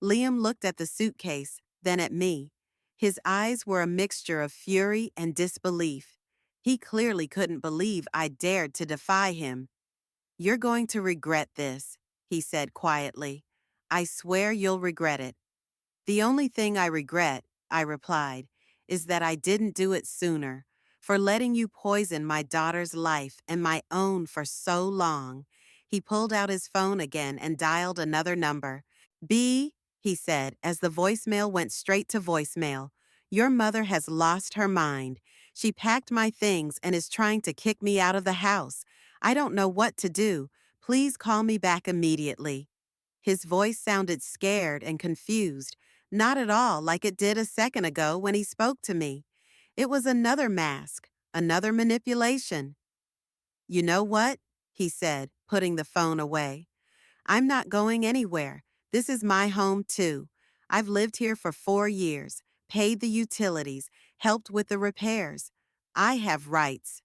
Liam looked at the suitcase, then at me. His eyes were a mixture of fury and disbelief. He clearly couldn't believe I dared to defy him. "You're going to regret this," he said quietly. "I swear you'll regret it." "The only thing I regret," I replied, "is that I didn't do it sooner, for letting you poison my daughter's life and my own for so long." He pulled out his phone again and dialed another number. "B," he said as the voicemail went straight to voicemail. "Your mother has lost her mind. She packed my things and is trying to kick me out of the house. I don't know what to do. Please call me back immediately." His voice sounded scared and confused, not at all like it did a second ago when he spoke to me. It was another mask, another manipulation. "You know what?" he said, putting the phone away. "I'm not going anywhere. This is my home, too. I've lived here for 4 years, paid the utilities, helped with the repairs. I have rights."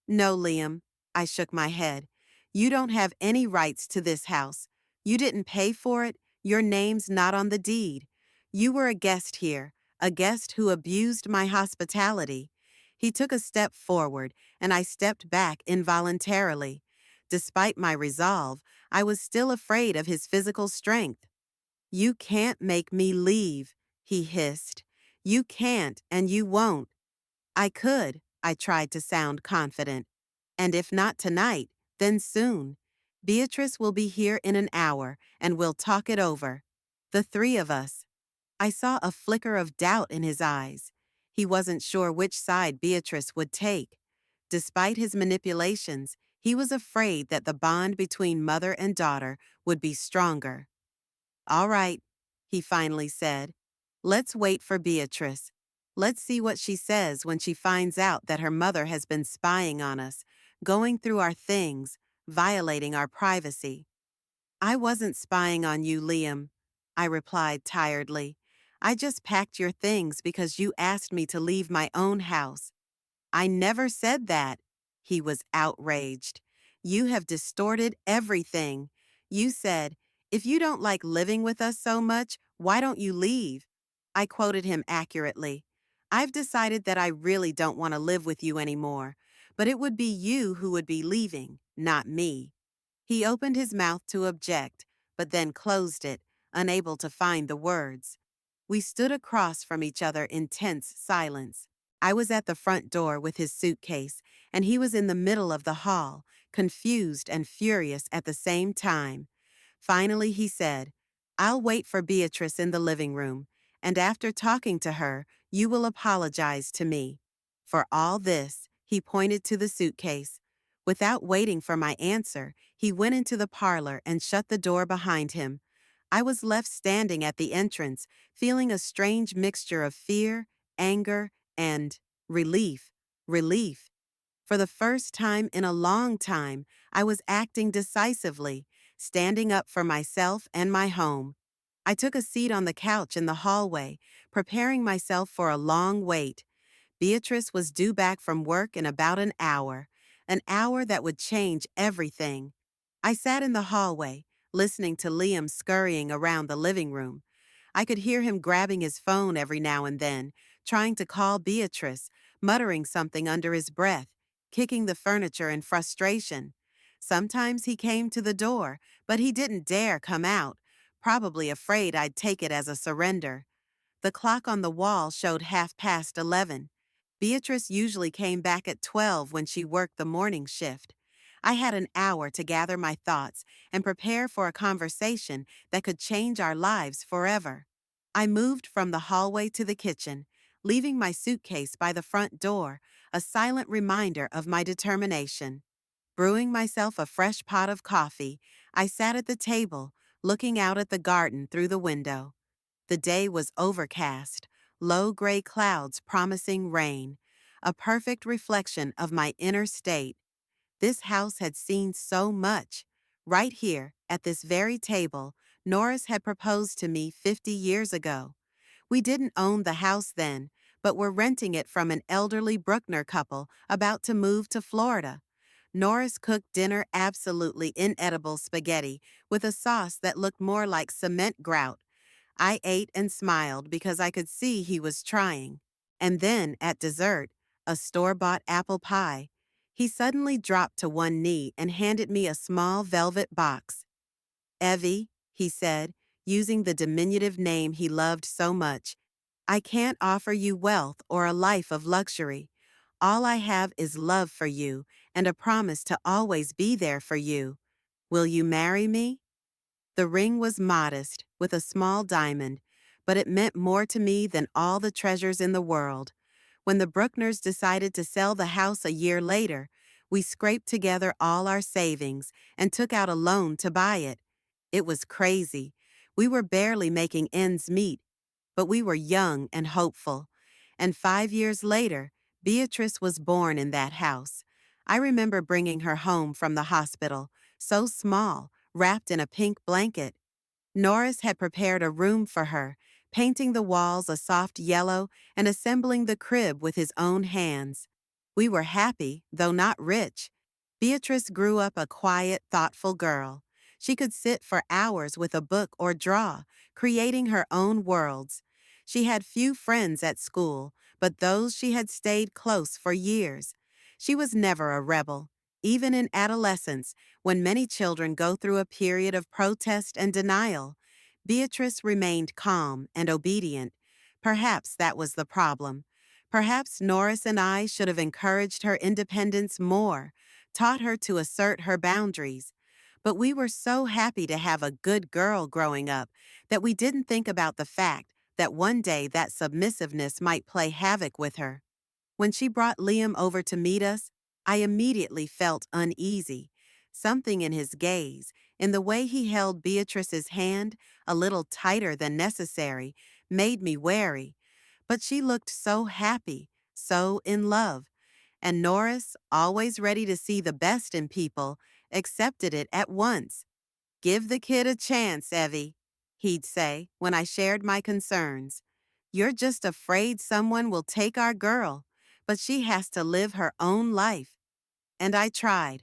"No, Liam," I shook my head. "You don't have any rights to this house. You didn't pay for it. Your name's not on the deed. You were a guest here, a guest who abused my hospitality." He took a step forward, and I stepped back involuntarily. Despite my resolve, I was still afraid of his physical strength. "You can't make me leave," he hissed. "You can't and you won't." "I could," I tried to sound confident. "And if not tonight, then soon. Beatrice will be here in an hour, and we'll talk it over. The three of us." I saw a flicker of doubt in his eyes. He wasn't sure which side Beatrice would take. Despite his manipulations, he was afraid that the bond between mother and daughter would be stronger. "All right," he finally said. "Let's wait for Beatrice. Let's see what she says when she finds out that her mother has been spying on us, going through our things, violating our privacy." "I wasn't spying on you, Liam," I replied tiredly. "I just packed your things because you asked me to leave my own house." "I never said that." He was outraged. "You have distorted everything. You said, 'If you don't like living with us so much, why don't you leave?'" I quoted him accurately. "I've decided that I really don't want to live with you anymore, but it would be you who would be leaving, not me." He opened his mouth to object, but then closed it, unable to find the words. We stood across from each other in tense silence. I was at the front door with his suitcase, and he was in the middle of the hall, confused and furious at the same time. Finally, he said, "I'll wait for Beatrice in the living room, and after talking to her, you will apologize to me." For all this, he pointed to the suitcase. Without waiting for my answer, he went into the parlor and shut the door behind him. I was left standing at the entrance, feeling a strange mixture of fear, anger, and relief. Relief. For the first time in a long time, I was acting decisively, standing up for myself and my home. I took a seat on the couch in the hallway, preparing myself for a long wait. Beatrice was due back from work in about an hour that would change everything. I sat in the hallway, listening to Liam scurrying around the living room. I could hear him grabbing his phone every now and then, trying to call Beatrice, muttering something under his breath, kicking the furniture in frustration. Sometimes he came to the door, but he didn't dare come out, probably afraid I'd take it as a surrender. The clock on the wall showed 11:30. Beatrice usually came back at 12 when she worked the morning shift. I had an hour to gather my thoughts and prepare for a conversation that could change our lives forever. I moved from the hallway to the kitchen, leaving my suitcase by the front door, a silent reminder of my determination. Brewing myself a fresh pot of coffee, I sat at the table, looking out at the garden through the window. The day was overcast, low gray clouds promising rain, a perfect reflection of my inner state. This house had seen so much. Right here, at this very table, Norris had proposed to me 50 years ago. We didn't own the house then, but were renting it from an elderly Bruckner couple about to move to Florida. Norris cooked dinner absolutely inedible spaghetti with a sauce that looked more like cement grout. I ate and smiled because I could see he was trying. And then, at dessert, a store-bought apple pie, he suddenly dropped to one knee and handed me a small velvet box. Evie, he said, using the diminutive name he loved so much, I can't offer you wealth or a life of luxury. All I have is love for you and a promise to always be there for you. Will you marry me? The ring was modest, with a small diamond, but it meant more to me than all the treasures in the world. When the Bruckners decided to sell the house a year later, we scraped together all our savings and took out a loan to buy it. It was crazy. We were barely making ends meet, but we were young and hopeful. And 5 years later, Beatrice was born in that house. I remember bringing her home from the hospital, so small, wrapped in a pink blanket. Norris had prepared a room for her, painting the walls a soft yellow and assembling the crib with his own hands. We were happy, though not rich. Beatrice grew up a quiet, thoughtful girl. She could sit for hours with a book or draw, creating her own worlds. She had few friends at school, but those she had stayed close for years. She was never a rebel. Even in adolescence, when many children go through a period of protest and denial, Beatrice remained calm and obedient. Perhaps that was the problem. Perhaps Norris and I should have encouraged her independence more, taught her to assert her boundaries. But we were so happy to have a good girl growing up that we didn't think about the fact that one day that submissiveness might play havoc with her. When she brought Liam over to meet us, I immediately felt uneasy. Something in his gaze, in the way he held Beatrice's hand, a little tighter than necessary, made me wary. But she looked so happy, so in love. And Norris, always ready to see the best in people, accepted it at once. Give the kid a chance, Evie, he'd say when I shared my concerns. You're just afraid someone will take our girl, but she has to live her own life. And I tried.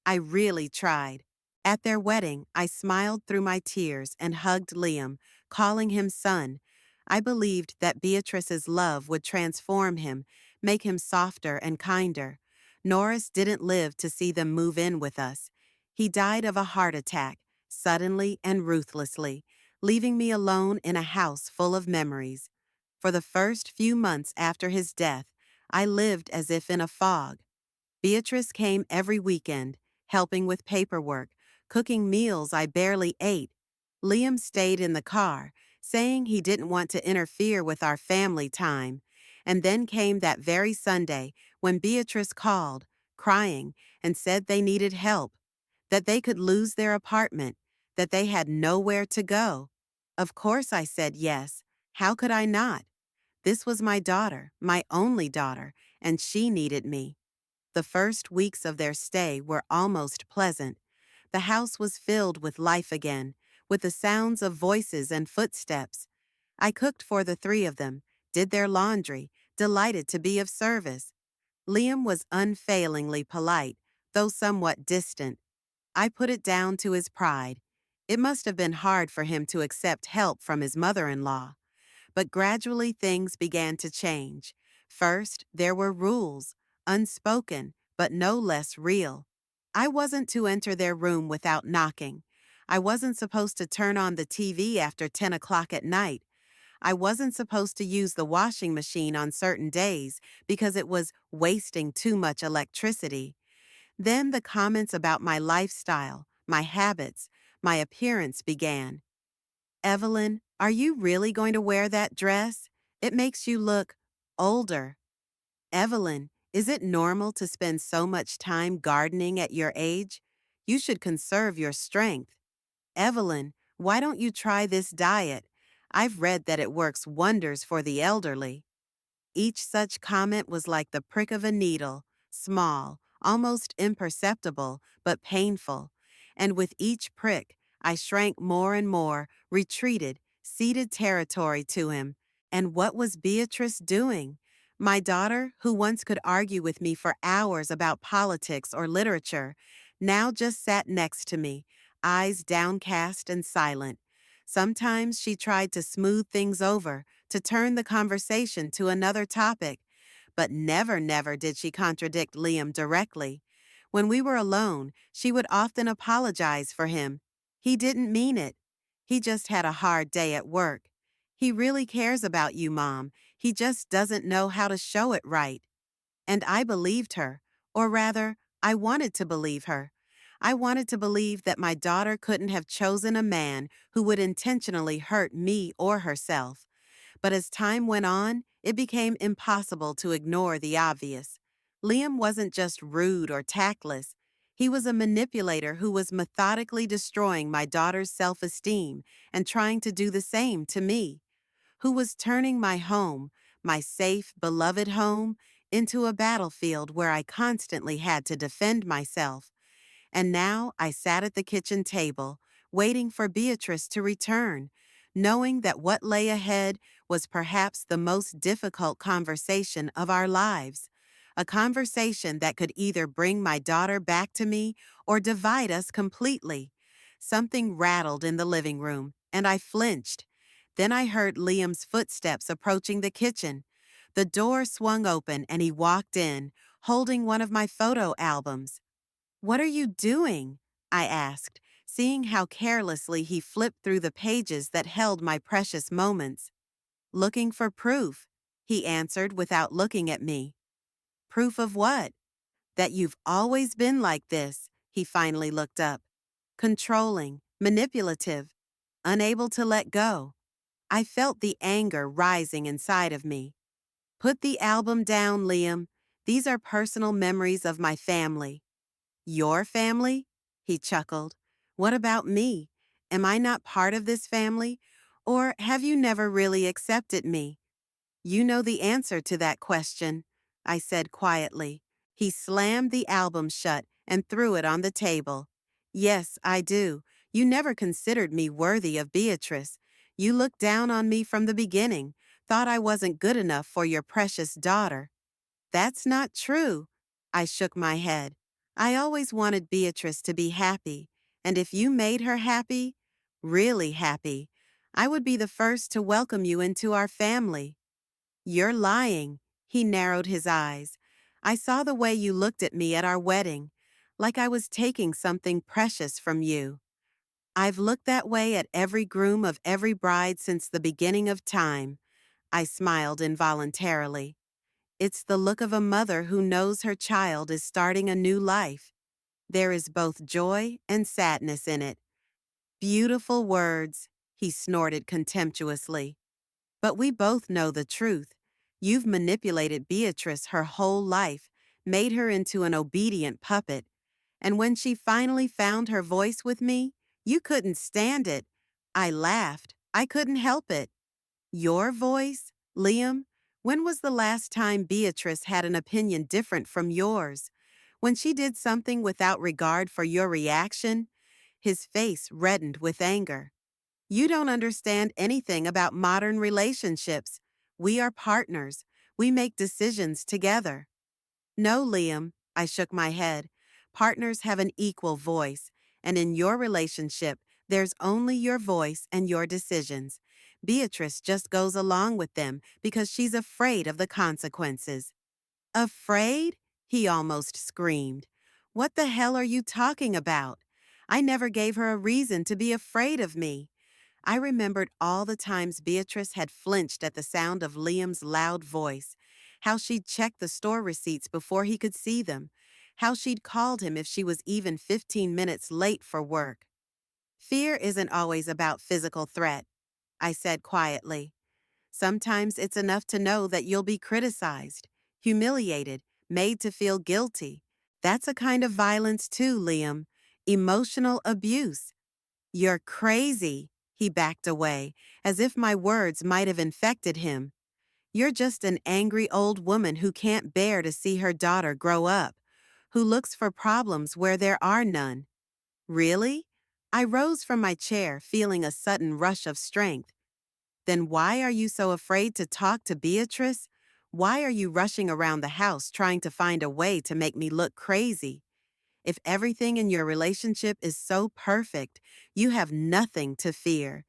I really tried. At their wedding, I smiled through my tears and hugged Liam, calling him son. I believed that Beatrice's love would transform him, make him softer and kinder. Norris didn't live to see them move in with us. He died of a heart attack, suddenly and ruthlessly, leaving me alone in a house full of memories. For the first few months after his death, I lived as if in a fog. Beatrice came every weekend, helping with paperwork, cooking meals I barely ate. Liam stayed in the car, saying he didn't want to interfere with our family time. And then came that very Sunday when Beatrice called, crying, and said they needed help, that they could lose their apartment, that they had nowhere to go. Of course I said yes. How could I not? This was my daughter, my only daughter, and she needed me. The first weeks of their stay were almost pleasant. The house was filled with life again, with the sounds of voices and footsteps. I cooked for the three of them, did their laundry, delighted to be of service. Liam was unfailingly polite, though somewhat distant. I put it down to his pride. It must have been hard for him to accept help from his mother-in-law. But gradually things began to change. First, there were rules, unspoken, but no less real. I wasn't to enter their room without knocking. I wasn't supposed to turn on the TV after 10 o'clock at night. I wasn't supposed to use the washing machine on certain days because it was wasting too much electricity. Then the comments about my lifestyle, my habits, my appearance began. Evelyn, are you really going to wear that dress? It makes you look older. Evelyn, is it normal to spend so much time gardening at your age? You should conserve your strength. Evelyn, why don't you try this diet? I've read that it works wonders for the elderly. Each such comment was like the prick of a needle, small, almost imperceptible, but painful. And with each prick, I shrank more and more, retreated, ceded territory to him. And what was Beatrice doing? My daughter, who once could argue with me for hours about politics or literature, now just sat next to me, eyes downcast and silent. Sometimes she tried to smooth things over, to turn the conversation to another topic, but never did she contradict Liam directly. When we were alone, she would often apologize for him. He didn't mean it. He just had a hard day at work. He really cares about you, Mom. He just doesn't know how to show it right. And I believed her. Or rather, I wanted to believe her. I wanted to believe that my daughter couldn't have chosen a man who would intentionally hurt me or herself. But as time went on, it became impossible to ignore the obvious. Liam wasn't just rude or tactless. He was a manipulator who was methodically destroying my daughter's self-esteem and trying to do the same to me, who was turning my home, my safe, beloved home, into a battlefield where I constantly had to defend myself. And now I sat at the kitchen table, waiting for Beatrice to return, knowing that what lay ahead was perhaps the most difficult conversation of our lives. A conversation that could either bring my daughter back to me or divide us completely. Something rattled in the living room, and I flinched. Then I heard Liam's footsteps approaching the kitchen. The door swung open and he walked in, holding one of my photo albums. "What are you doing?" I asked, seeing how carelessly he flipped through the pages that held my precious moments. "Looking for proof," he answered without looking at me. "Proof of what?" "That you've always been like this." He finally looked up. "Controlling, manipulative, unable to let go." I felt the anger rising inside of me. "Put the album down, Liam. These are personal memories of my family." "Your family?" He chuckled. "What about me? Am I not part of this family? Or have you never really accepted me?" "You know the answer to that question," I said quietly. He slammed the album shut and threw it on the table. "Yes, I do. You never considered me worthy of Beatrice. You looked down on me from the beginning, thought I wasn't good enough for your precious daughter." "That's not true." I shook my head. "I always wanted Beatrice to be happy, and if you made her happy, really happy, I would be the first to welcome you into our family." "You're lying." He narrowed his eyes. "I saw the way you looked at me at our wedding, like I was taking something precious from you." "I've looked that way at every groom of every bride since the beginning of time." I smiled involuntarily. "It's the look of a mother who knows her child is starting a new life. There is both joy and sadness in it." "Beautiful words," he snorted contemptuously. "But we both know the truth. You've manipulated Beatrice her whole life, made her into an obedient puppet. And when she finally found her voice with me, you couldn't stand it." I laughed. "I couldn't help it." "Your voice? Liam, when was the last time Beatrice had an opinion different from yours? When she did something without regard for your reaction?" His face reddened with anger. "You don't understand anything about modern relationships. We are partners. We make decisions together." "No, Liam," I shook my head. "Partners have an equal voice, and in your relationship, there's only your voice and your decisions. Beatrice just goes along with them because she's afraid of the consequences." "Afraid?" he almost screamed. "What the hell are you talking about? I never gave her a reason to be afraid of me." I remembered all the times Beatrice had flinched at the sound of Liam's loud voice, how she'd checked the store receipts before he could see them, how she'd called him if she was even 15 minutes late for work. "Fear isn't always about physical threat," I said quietly. "Sometimes it's enough to know that you'll be criticized, humiliated, made to feel guilty. That's a kind of violence too, Liam. Emotional abuse." "You're crazy." He backed away, as if my words might have infected him. "You're just an angry old woman who can't bear to see her daughter grow up, who looks for problems where there are none." "Really?" I rose from my chair, feeling a sudden rush of strength. "Then why are you so afraid to talk to Beatrice? Why are you rushing around the house trying to find a way to make me look crazy? If everything in your relationship is so perfect, you have nothing to fear.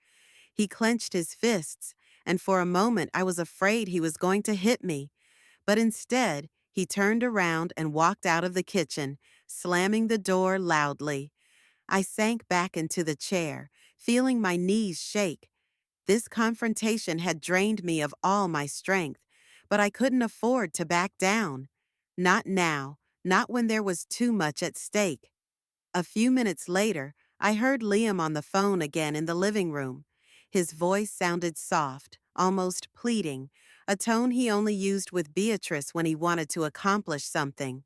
He clenched his fists, and for a moment I was afraid he was going to hit me. But instead, he turned around and walked out of the kitchen, slamming the door loudly. I sank back into the chair, feeling my knees shake. This confrontation had drained me of all my strength, but I couldn't afford to back down. Not now, not when there was too much at stake. A few minutes later, I heard Liam on the phone again in the living room. His voice sounded soft, almost pleading, a tone he only used with Beatrice when he wanted to accomplish something.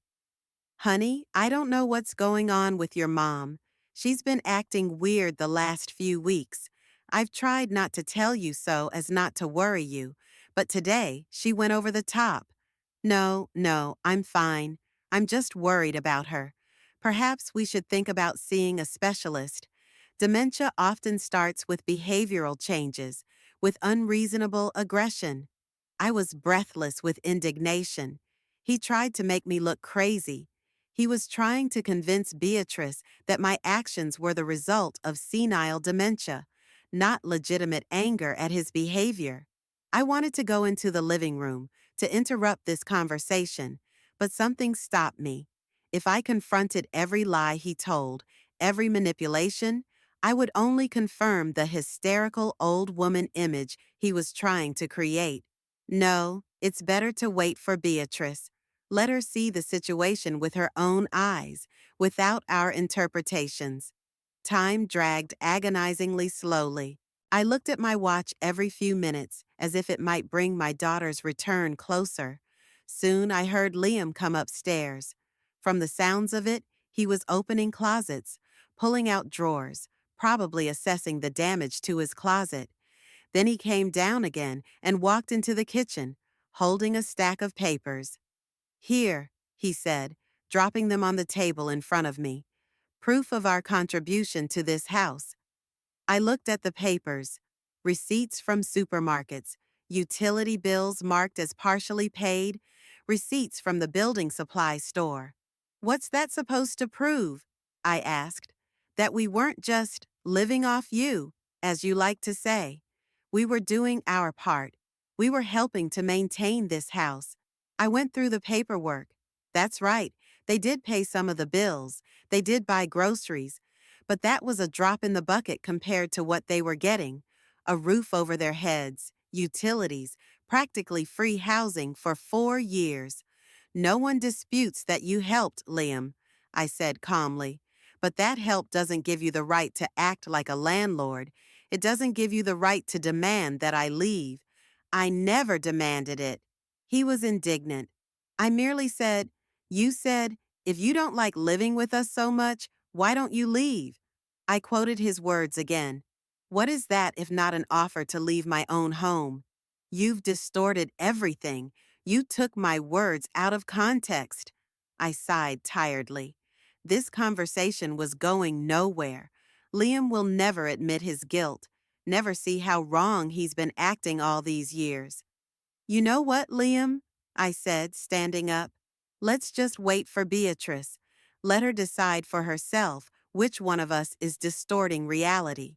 Honey, I don't know what's going on with your mom. She's been acting weird the last few weeks. I've tried not to tell you so as not to worry you, but today she went over the top. No, I'm fine. I'm just worried about her. Perhaps we should think about seeing a specialist. Dementia often starts with behavioral changes, with unreasonable aggression. I was breathless with indignation. He tried to make me look crazy. He was trying to convince Beatrice that my actions were the result of senile dementia, not legitimate anger at his behavior. I wanted to go into the living room to interrupt this conversation, but something stopped me. If I confronted every lie he told, every manipulation, I would only confirm the hysterical old woman image he was trying to create. No, it's better to wait for Beatrice. Let her see the situation with her own eyes, without our interpretations. Time dragged agonizingly slowly. I looked at my watch every few minutes, as if it might bring my daughter's return closer. Soon I heard Liam come upstairs. From the sounds of it, he was opening closets, pulling out drawers, probably assessing the damage to his closet. Then he came down again and walked into the kitchen, holding a stack of papers. Here, he said, dropping them on the table in front of me. Proof of our contribution to this house. I looked at the papers. Receipts from supermarkets, utility bills marked as partially paid, receipts from the building supply store. What's that supposed to prove? I asked. That we weren't just living off you, as you like to say. We were doing our part. We were helping to maintain this house. I went through the paperwork. That's right. They did pay some of the bills. They did buy groceries. But that was a drop in the bucket compared to what they were getting. A roof over their heads, utilities, practically free housing for 4 years. No one disputes that you helped, Liam, I said calmly. But that help doesn't give you the right to act like a landlord. It doesn't give you the right to demand that I leave. I never demanded it. He was indignant. I merely said, you said, if you don't like living with us so much, why don't you leave? I quoted his words again. What is that if not an offer to leave my own home? You've distorted everything. You took my words out of context. I sighed tiredly. This conversation was going nowhere. Liam will never admit his guilt, never see how wrong he's been acting all these years. You know what, Liam? I said, standing up. Let's just wait for Beatrice. Let her decide for herself which one of us is distorting reality.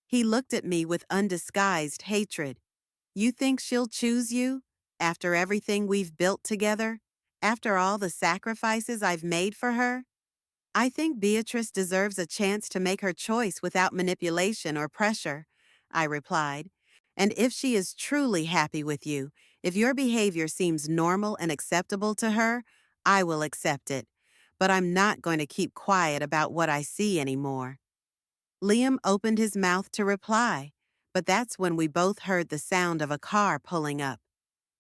He looked at me with undisguised hatred. You think she'll choose you? After everything we've built together? After all the sacrifices I've made for her? I think Beatrice deserves a chance to make her choice without manipulation or pressure, I replied. And if she is truly happy with you, if your behavior seems normal and acceptable to her, I will accept it. But I'm not going to keep quiet about what I see anymore. Liam opened his mouth to reply, but that's when we both heard the sound of a car pulling up.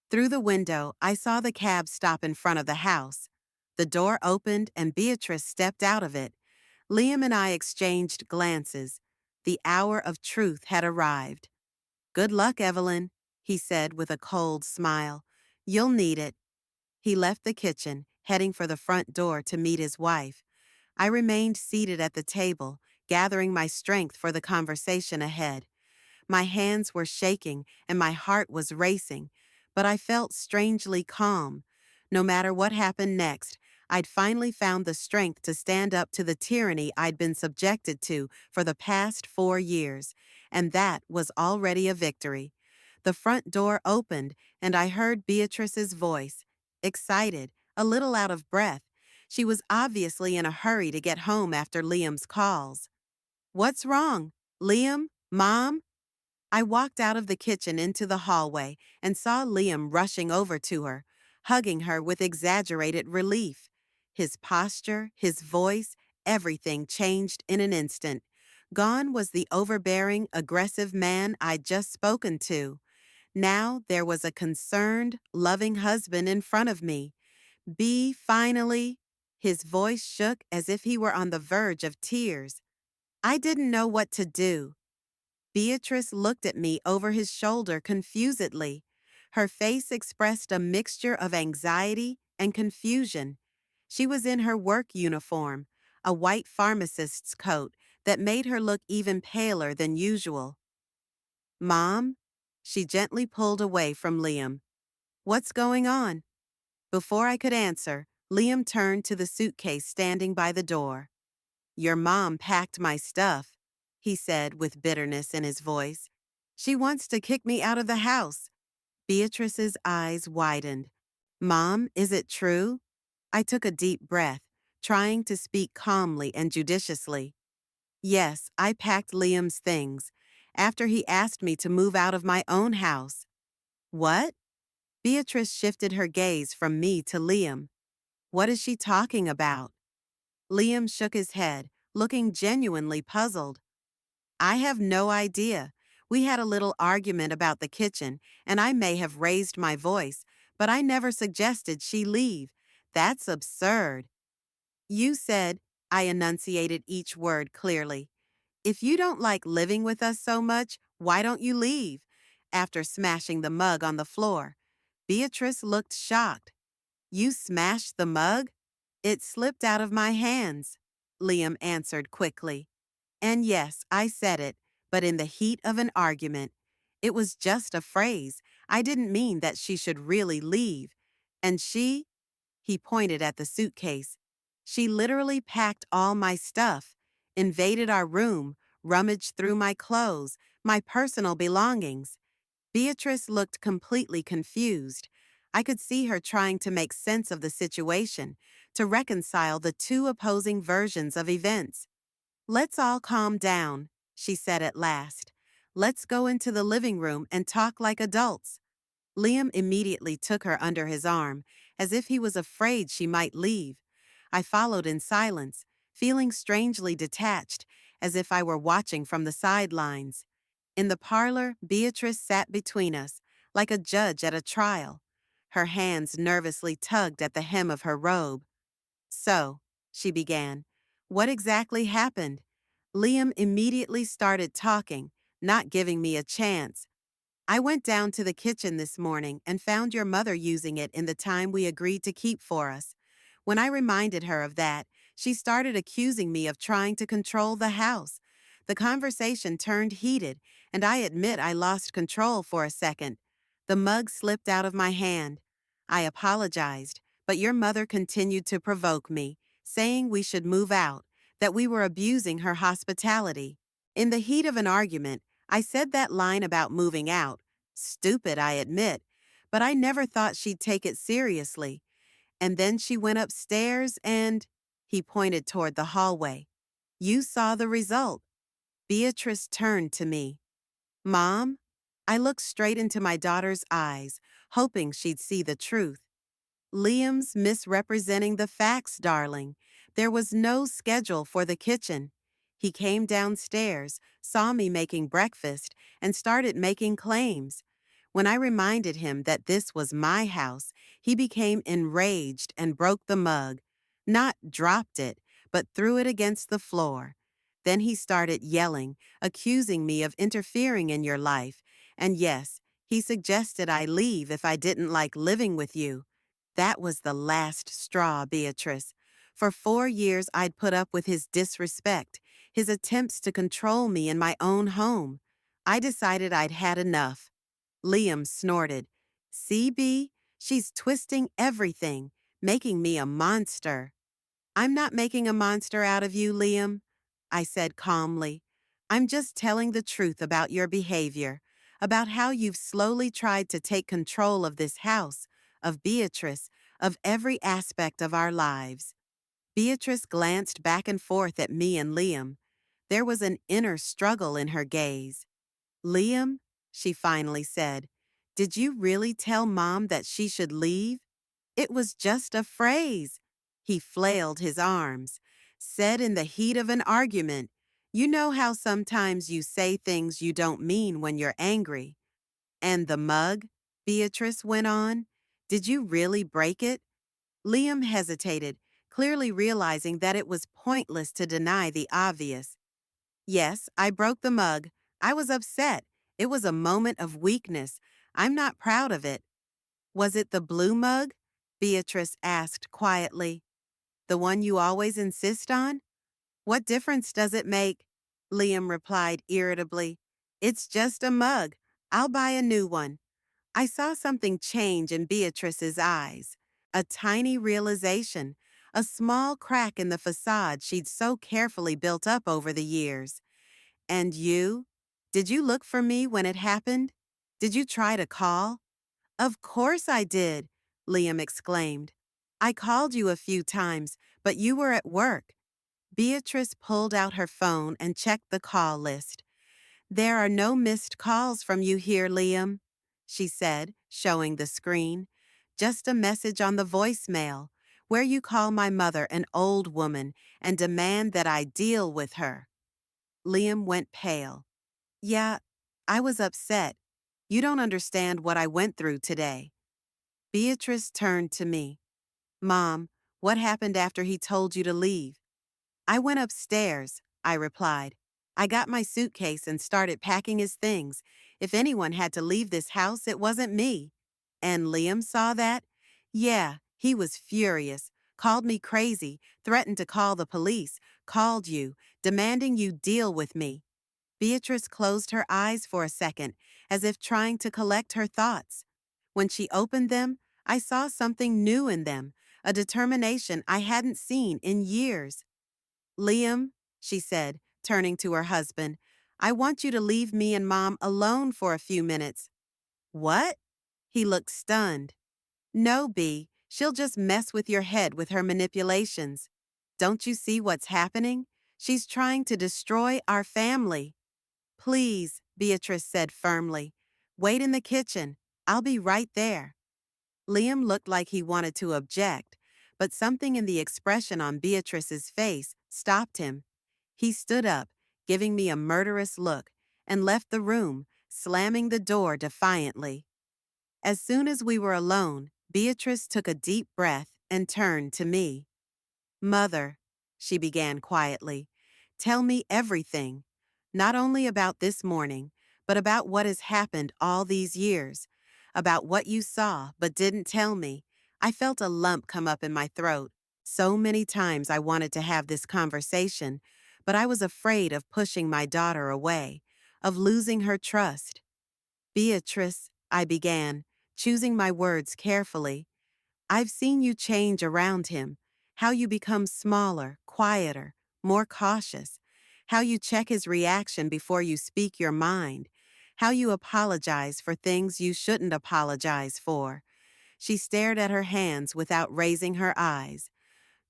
Through the window, I saw the cab stop in front of the house. The door opened and Beatrice stepped out of it. Liam and I exchanged glances. The hour of truth had arrived. Good luck, Evelyn, he said with a cold smile. You'll need it. He left the kitchen, heading for the front door to meet his wife. I remained seated at the table, gathering my strength for the conversation ahead. My hands were shaking and my heart was racing, but I felt strangely calm. No matter what happened next, I'd finally found the strength to stand up to the tyranny I'd been subjected to for the past 4 years, and that was already a victory. The front door opened, and I heard Beatrice's voice, excited, a little out of breath. She was obviously in a hurry to get home after Liam's calls. "What's wrong? Liam? Mom?" I walked out of the kitchen into the hallway and saw Liam rushing over to her, hugging her with exaggerated relief. His posture, his voice, everything changed in an instant. Gone was the overbearing, aggressive man I'd just spoken to. Now there was a concerned, loving husband in front of me. "Bee, finally." His voice shook as if he were on the verge of tears. I didn't know what to do. Beatrice looked at me over his shoulder confusedly. Her face expressed a mixture of anxiety and confusion. She was in her work uniform, a white pharmacist's coat that made her look even paler than usual. "Mom?" She gently pulled away from Liam. "What's going on?" Before I could answer, Liam turned to the suitcase standing by the door. "Your mom packed my stuff," he said with bitterness in his voice. "She wants to kick me out of the house." Beatrice's eyes widened. "Mom, is it true?" I took a deep breath, trying to speak calmly and judiciously. "Yes, I packed Liam's things, after he asked me to move out of my own house." "What?" Beatrice shifted her gaze from me to Liam. "What is she talking about?" Liam shook his head, looking genuinely puzzled. "I have no idea. We had a little argument about the kitchen, and I may have raised my voice, but I never suggested she leave. That's absurd." "You said," I enunciated each word clearly, "if you don't like living with us so much, why don't you leave?" After smashing the mug on the floor. Beatrice looked shocked. "You smashed the mug?" "It slipped out of my hands," Liam answered quickly. "And yes, I said it, but in the heat of an argument. It was just a phrase. I didn't mean that she should really leave. And she," he pointed at the suitcase, "she literally packed all my stuff, invaded our room, rummaged through my clothes, my personal belongings." Beatrice looked completely confused. I could see her trying to make sense of the situation, to reconcile the two opposing versions of events. "Let's all calm down," she said at last. "Let's go into the living room and talk like adults." Liam immediately took her under his arm, as if he was afraid she might leave. I followed in silence, feeling strangely detached, as if I were watching from the sidelines. In the parlor, Beatrice sat between us, like a judge at a trial. Her hands nervously tugged at the hem of her robe. "So," she began, "what exactly happened?" Liam immediately started talking, not giving me a chance. "I went down to the kitchen this morning and found your mother using it in the time we agreed to keep for us. When I reminded her of that, she started accusing me of trying to control the house. The conversation turned heated, and I admit I lost control for a second. The mug slipped out of my hand. I apologized, but your mother continued to provoke me, saying we should move out, that we were abusing her hospitality. In the heat of an argument, I said that line about moving out. Stupid, I admit, but I never thought she'd take it seriously. And then she went upstairs and—" he pointed toward the hallway. "You saw the result." Beatrice turned to me. "Mom?" I looked straight into my daughter's eyes, hoping she'd see the truth. "Liam's misrepresenting the facts, darling. There was no schedule for the kitchen. He came downstairs, saw me making breakfast, and started making claims. When I reminded him that this was my house, he became enraged and broke the mug. Not dropped it, but threw it against the floor. Then he started yelling, accusing me of interfering in your life. And yes, he suggested I leave if I didn't like living with you. That was the last straw, Beatrice. For 4 years I'd put up with his disrespect, his attempts to control me in my own home. I decided I'd had enough." Liam snorted. See, B, she's twisting everything, making me a monster. I'm not making a monster out of you, Liam, I said calmly. I'm just telling the truth about your behavior, about how you've slowly tried to take control of this house, of Beatrice, of every aspect of our lives. Beatrice glanced back and forth at me and Liam. There was an inner struggle in her gaze. Liam, she finally said, did you really tell Mom that she should leave? It was just a phrase. He flailed his arms, said in the heat of an argument. You know how sometimes you say things you don't mean when you're angry. And the mug? Beatrice went on. Did you really break it? Liam hesitated, clearly realizing that it was pointless to deny the obvious. Yes, I broke the mug. I was upset. It was a moment of weakness. I'm not proud of it. Was it the blue mug? Beatrice asked quietly. The one you always insist on? What difference does it make? Liam replied irritably. It's just a mug. I'll buy a new one. I saw something change in Beatrice's eyes. A tiny realization, a small crack in the facade she'd so carefully built up over the years. And you? Did you look for me when it happened? Did you try to call? Of course I did, Liam exclaimed. I called you a few times, but you were at work. Beatrice pulled out her phone and checked the call list. There are no missed calls from you here, Liam, she said, showing the screen. Just a message on the voicemail, where you call my mother an old woman and demand that I deal with her. Liam went pale. Yeah, I was upset. You don't understand what I went through today. Beatrice turned to me. Mom, what happened after he told you to leave? I went upstairs, I replied. I got my suitcase and started packing his things. If anyone had to leave this house, it wasn't me. And Liam saw that? Yeah, he was furious, called me crazy, threatened to call the police, called you, demanding you deal with me. Beatrice closed her eyes for a second, as if trying to collect her thoughts. When she opened them, I saw something new in them, a determination I hadn't seen in years. Liam, she said, turning to her husband, I want you to leave me and Mom alone for a few minutes. What? He looked stunned. No, B, she'll just mess with your head with her manipulations. Don't you see what's happening? She's trying to destroy our family. Please, Beatrice said firmly. Wait in the kitchen. I'll be right there. Liam looked like he wanted to object, but something in the expression on Beatrice's face stopped him. He stood up, giving me a murderous look, and left the room, slamming the door defiantly. As soon as we were alone, Beatrice took a deep breath and turned to me. Mother, she began quietly, tell me everything, not only about this morning, but about what has happened all these years, about what you saw but didn't tell me. I felt a lump come up in my throat. So many times I wanted to have this conversation, but I was afraid of pushing my daughter away, of losing her trust. Beatrice, I began, choosing my words carefully. I've seen you change around him, how you become smaller, quieter, more cautious, how you check his reaction before you speak your mind, how you apologize for things you shouldn't apologize for. She stared at her hands without raising her eyes.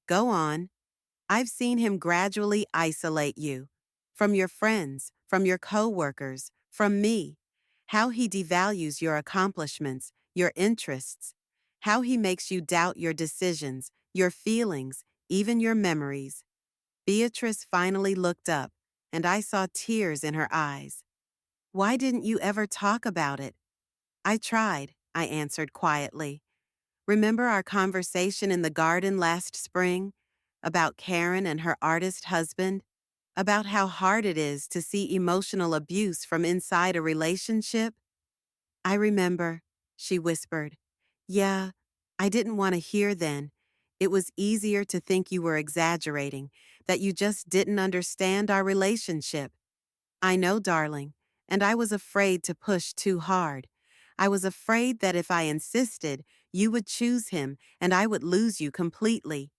Go on. I've seen him gradually isolate you. From your friends, from your co-workers, from me. How he devalues your accomplishments, your interests. How he makes you doubt your decisions, your feelings, even your memories. Beatrice finally looked up, and I saw tears in her eyes. Why didn't you ever talk about it? I tried, I answered quietly. Remember our conversation in the garden last spring? About Karen and her artist husband? About how hard it is to see emotional abuse from inside a relationship? I remember, she whispered. Yeah, I didn't want to hear then. It was easier to think you were exaggerating, that you just didn't understand our relationship. I know, darling, and I was afraid to push too hard. I was afraid that if I insisted, you would choose him and I would lose you completely.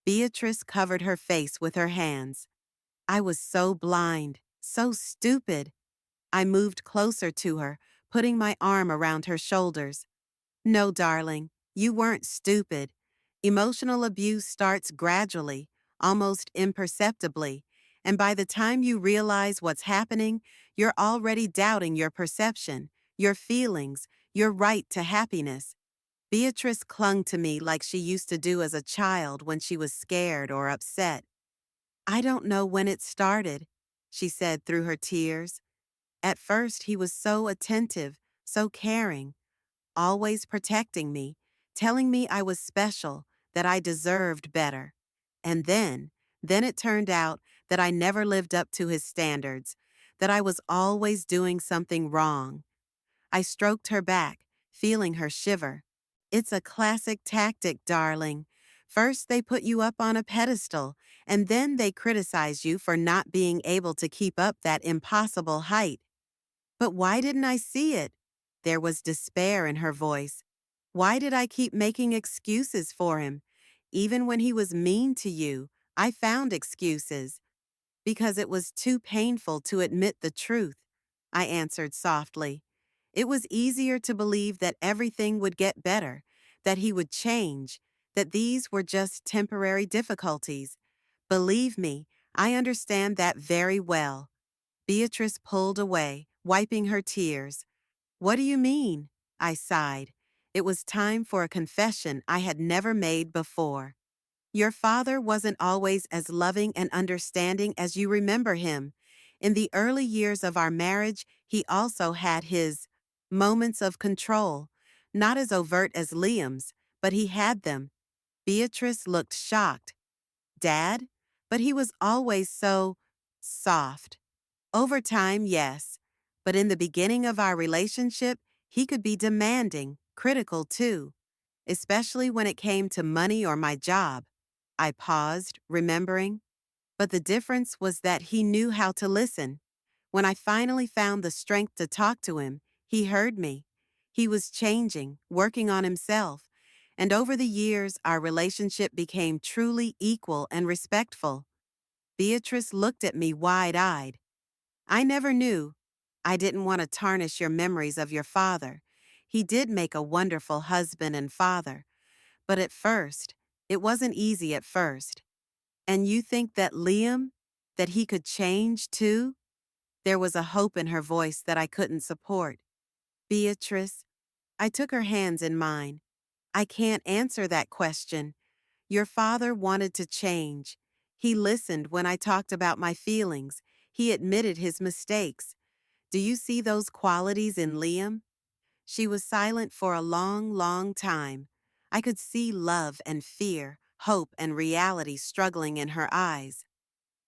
Beatrice covered her face with her hands. I was so blind, so stupid. I moved closer to her, putting my arm around her shoulders. No, darling, you weren't stupid. Emotional abuse starts gradually, almost imperceptibly, and by the time you realize what's happening, you're already doubting your perception, your feelings, your right to happiness. Beatrice clung to me like she used to do as a child when she was scared or upset. I don't know when it started, she said through her tears. At first, he was so attentive, so caring, always protecting me, telling me I was special, that I deserved better. And then it turned out that I never lived up to his standards, that I was always doing something wrong. I stroked her back, feeling her shiver. It's a classic tactic, darling. First, they put you up on a pedestal, and then they criticize you for not being able to keep up that impossible height. But why didn't I see it? There was despair in her voice. Why did I keep making excuses for him? Even when he was mean to you, I found excuses. Because it was too painful to admit the truth, I answered softly. It was easier to believe that everything would get better, that he would change, that these were just temporary difficulties. Believe me, I understand that very well. Beatrice pulled away, wiping her tears. What do you mean? I sighed. It was time for a confession I had never made before. Your father wasn't always as loving and understanding as you remember him. In the early years of our marriage, he also had his moments of control, not as overt as Liam's, but he had them. Beatrice looked shocked. Dad? But he was always so soft. Over time, yes. But in the beginning of our relationship, he could be demanding, critical too, especially when it came to money or my job. I paused, remembering. But the difference was that he knew how to listen. When I finally found the strength to talk to him, he heard me. He was changing, working on himself. And over the years, our relationship became truly equal and respectful. Beatrice looked at me wide-eyed. I never knew. I didn't want to tarnish your memories of your father. He did make a wonderful husband and father. But at first, it wasn't easy at first. And you think that Liam, that he could change too? There was a hope in her voice that I couldn't support. Beatrice, I took her hands in mine. I can't answer that question. Your father wanted to change. He listened when I talked about my feelings. He admitted his mistakes. Do you see those qualities in Liam? She was silent for a long, long time. I could see love and fear, hope and reality struggling in her eyes.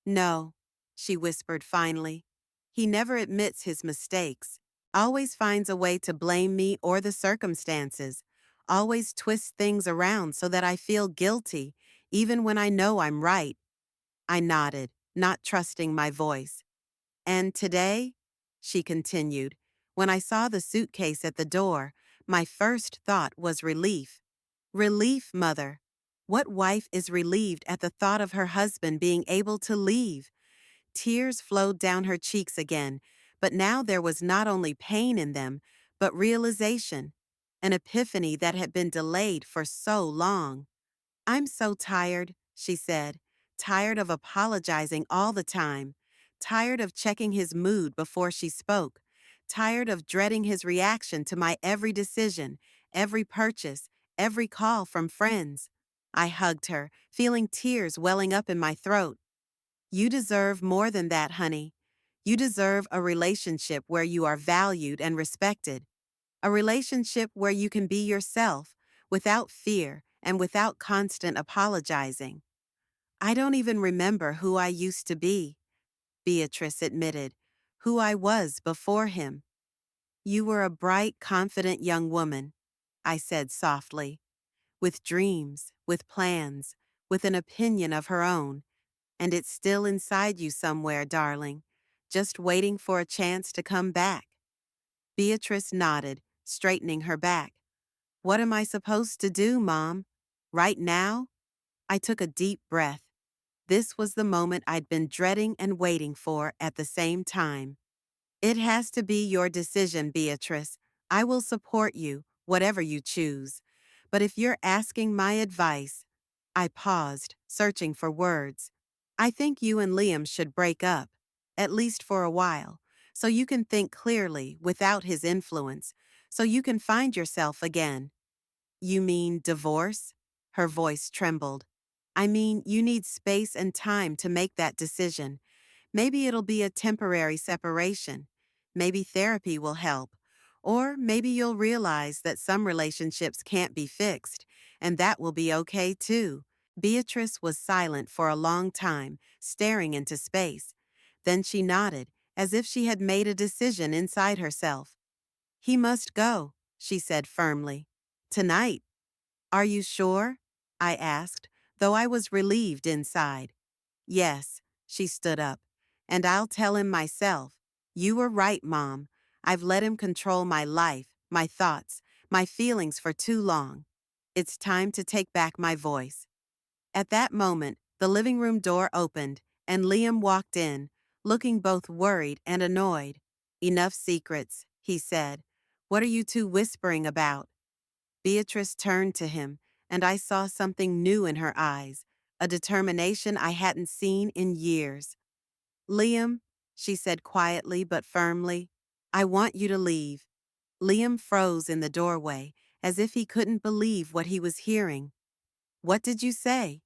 No, she whispered finally. He never admits his mistakes, always finds a way to blame me or the circumstances, always twists things around so that I feel guilty, even when I know I'm right. I nodded, not trusting my voice. And today, she continued, when I saw the suitcase at the door, my first thought was relief. Relief, Mother. What wife is relieved at the thought of her husband being able to leave? Tears flowed down her cheeks again, but now there was not only pain in them, but realization, an epiphany that had been delayed for so long. I'm so tired, she said, tired of apologizing all the time, tired of checking his mood before she spoke, tired of dreading his reaction to my every decision, every purchase, every call from friends. I hugged her, feeling tears welling up in my throat. You deserve more than that, honey. You deserve a relationship where you are valued and respected. A relationship where you can be yourself, without fear and without constant apologizing. I don't even remember who I used to be, Beatrice admitted, who I was before him. You were a bright, confident young woman, I said softly, with dreams, with plans, with an opinion of her own, and it's still inside you somewhere, darling, just waiting for a chance to come back. Beatrice nodded, straightening her back. What am I supposed to do, Mom? Right now? I took a deep breath. This was the moment I'd been dreading and waiting for at the same time. It has to be your decision, Beatrice. I will support you, whatever you choose. But if you're asking my advice, I paused, searching for words. I think you and Liam should break up, at least for a while, so you can think clearly without his influence, so you can find yourself again. You mean divorce? Her voice trembled. I mean, you need space and time to make that decision. Maybe it'll be a temporary separation. Maybe therapy will help. Or maybe you'll realize that some relationships can't be fixed, and that will be okay too. Beatrice was silent for a long time, staring into space. Then she nodded, as if she had made a decision inside herself. He must go, she said firmly. Tonight. Are you sure? I asked, though I was relieved inside. Yes, she stood up. And I'll tell him myself. You were right, Mom. I've let him control my life, my thoughts, my feelings for too long. It's time to take back my voice. At that moment, the living room door opened, and Liam walked in, looking both worried and annoyed. Enough secrets, he said. What are you two whispering about? Beatrice turned to him, and I saw something new in her eyes, a determination I hadn't seen in years. Liam, she said quietly but firmly, I want you to leave. Liam froze in the doorway, as if he couldn't believe what he was hearing. What did you say?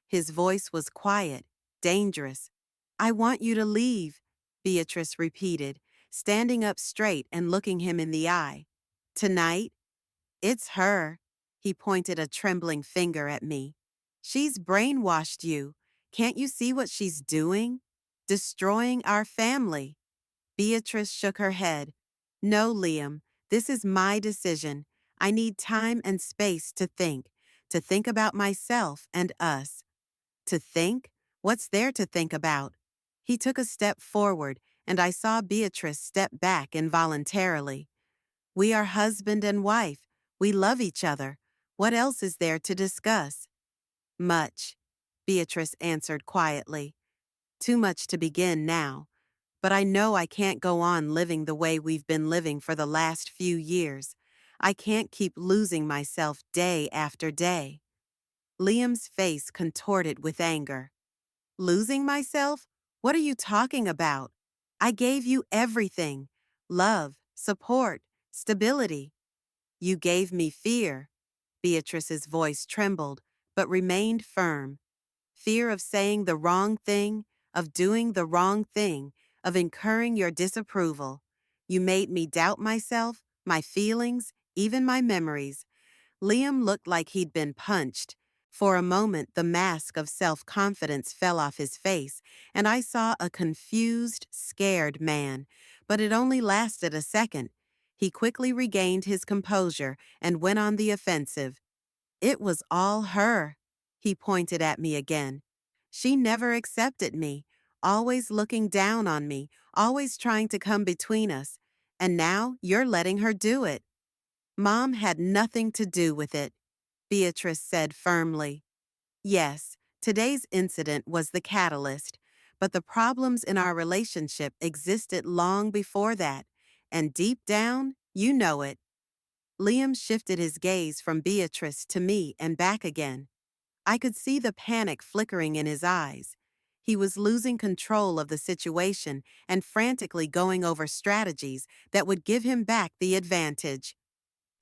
His voice was quiet, dangerous. I want you to leave, Beatrice repeated, standing up straight and looking him in the eye. Tonight? It's her. He pointed a trembling finger at me. She's brainwashed you. Can't you see what she's doing? Destroying our family. Beatrice shook her head. No, Liam, this is my decision. I need time and space to think about myself and us. To think? What's there to think about? He took a step forward, and I saw Beatrice step back involuntarily. We are husband and wife. We love each other. What else is there to discuss? Much, Beatrice answered quietly. Too much to begin now. But I know I can't go on living the way we've been living for the last few years. I can't keep losing myself day after day. Liam's face contorted with anger. Losing myself? What are you talking about? I gave you everything. Love, support, stability. You gave me fear. Beatrice's voice trembled, but remained firm. Fear of saying the wrong thing, of doing the wrong thing, of incurring your disapproval. You made me doubt myself, my feelings, even my memories. Liam looked like he'd been punched. For a moment, the mask of self-confidence fell off his face, and I saw a confused, scared man. But it only lasted a second. He quickly regained his composure and went on the offensive. It was all her. He pointed at me again. She never accepted me, always looking down on me, always trying to come between us. And now you're letting her do it. Mom had nothing to do with it, Beatrice said firmly. Yes, today's incident was the catalyst, but the problems in our relationship existed long before that, and deep down, you know it. Liam shifted his gaze from Beatrice to me and back again. I could see the panic flickering in his eyes. He was losing control of the situation and frantically going over strategies that would give him back the advantage.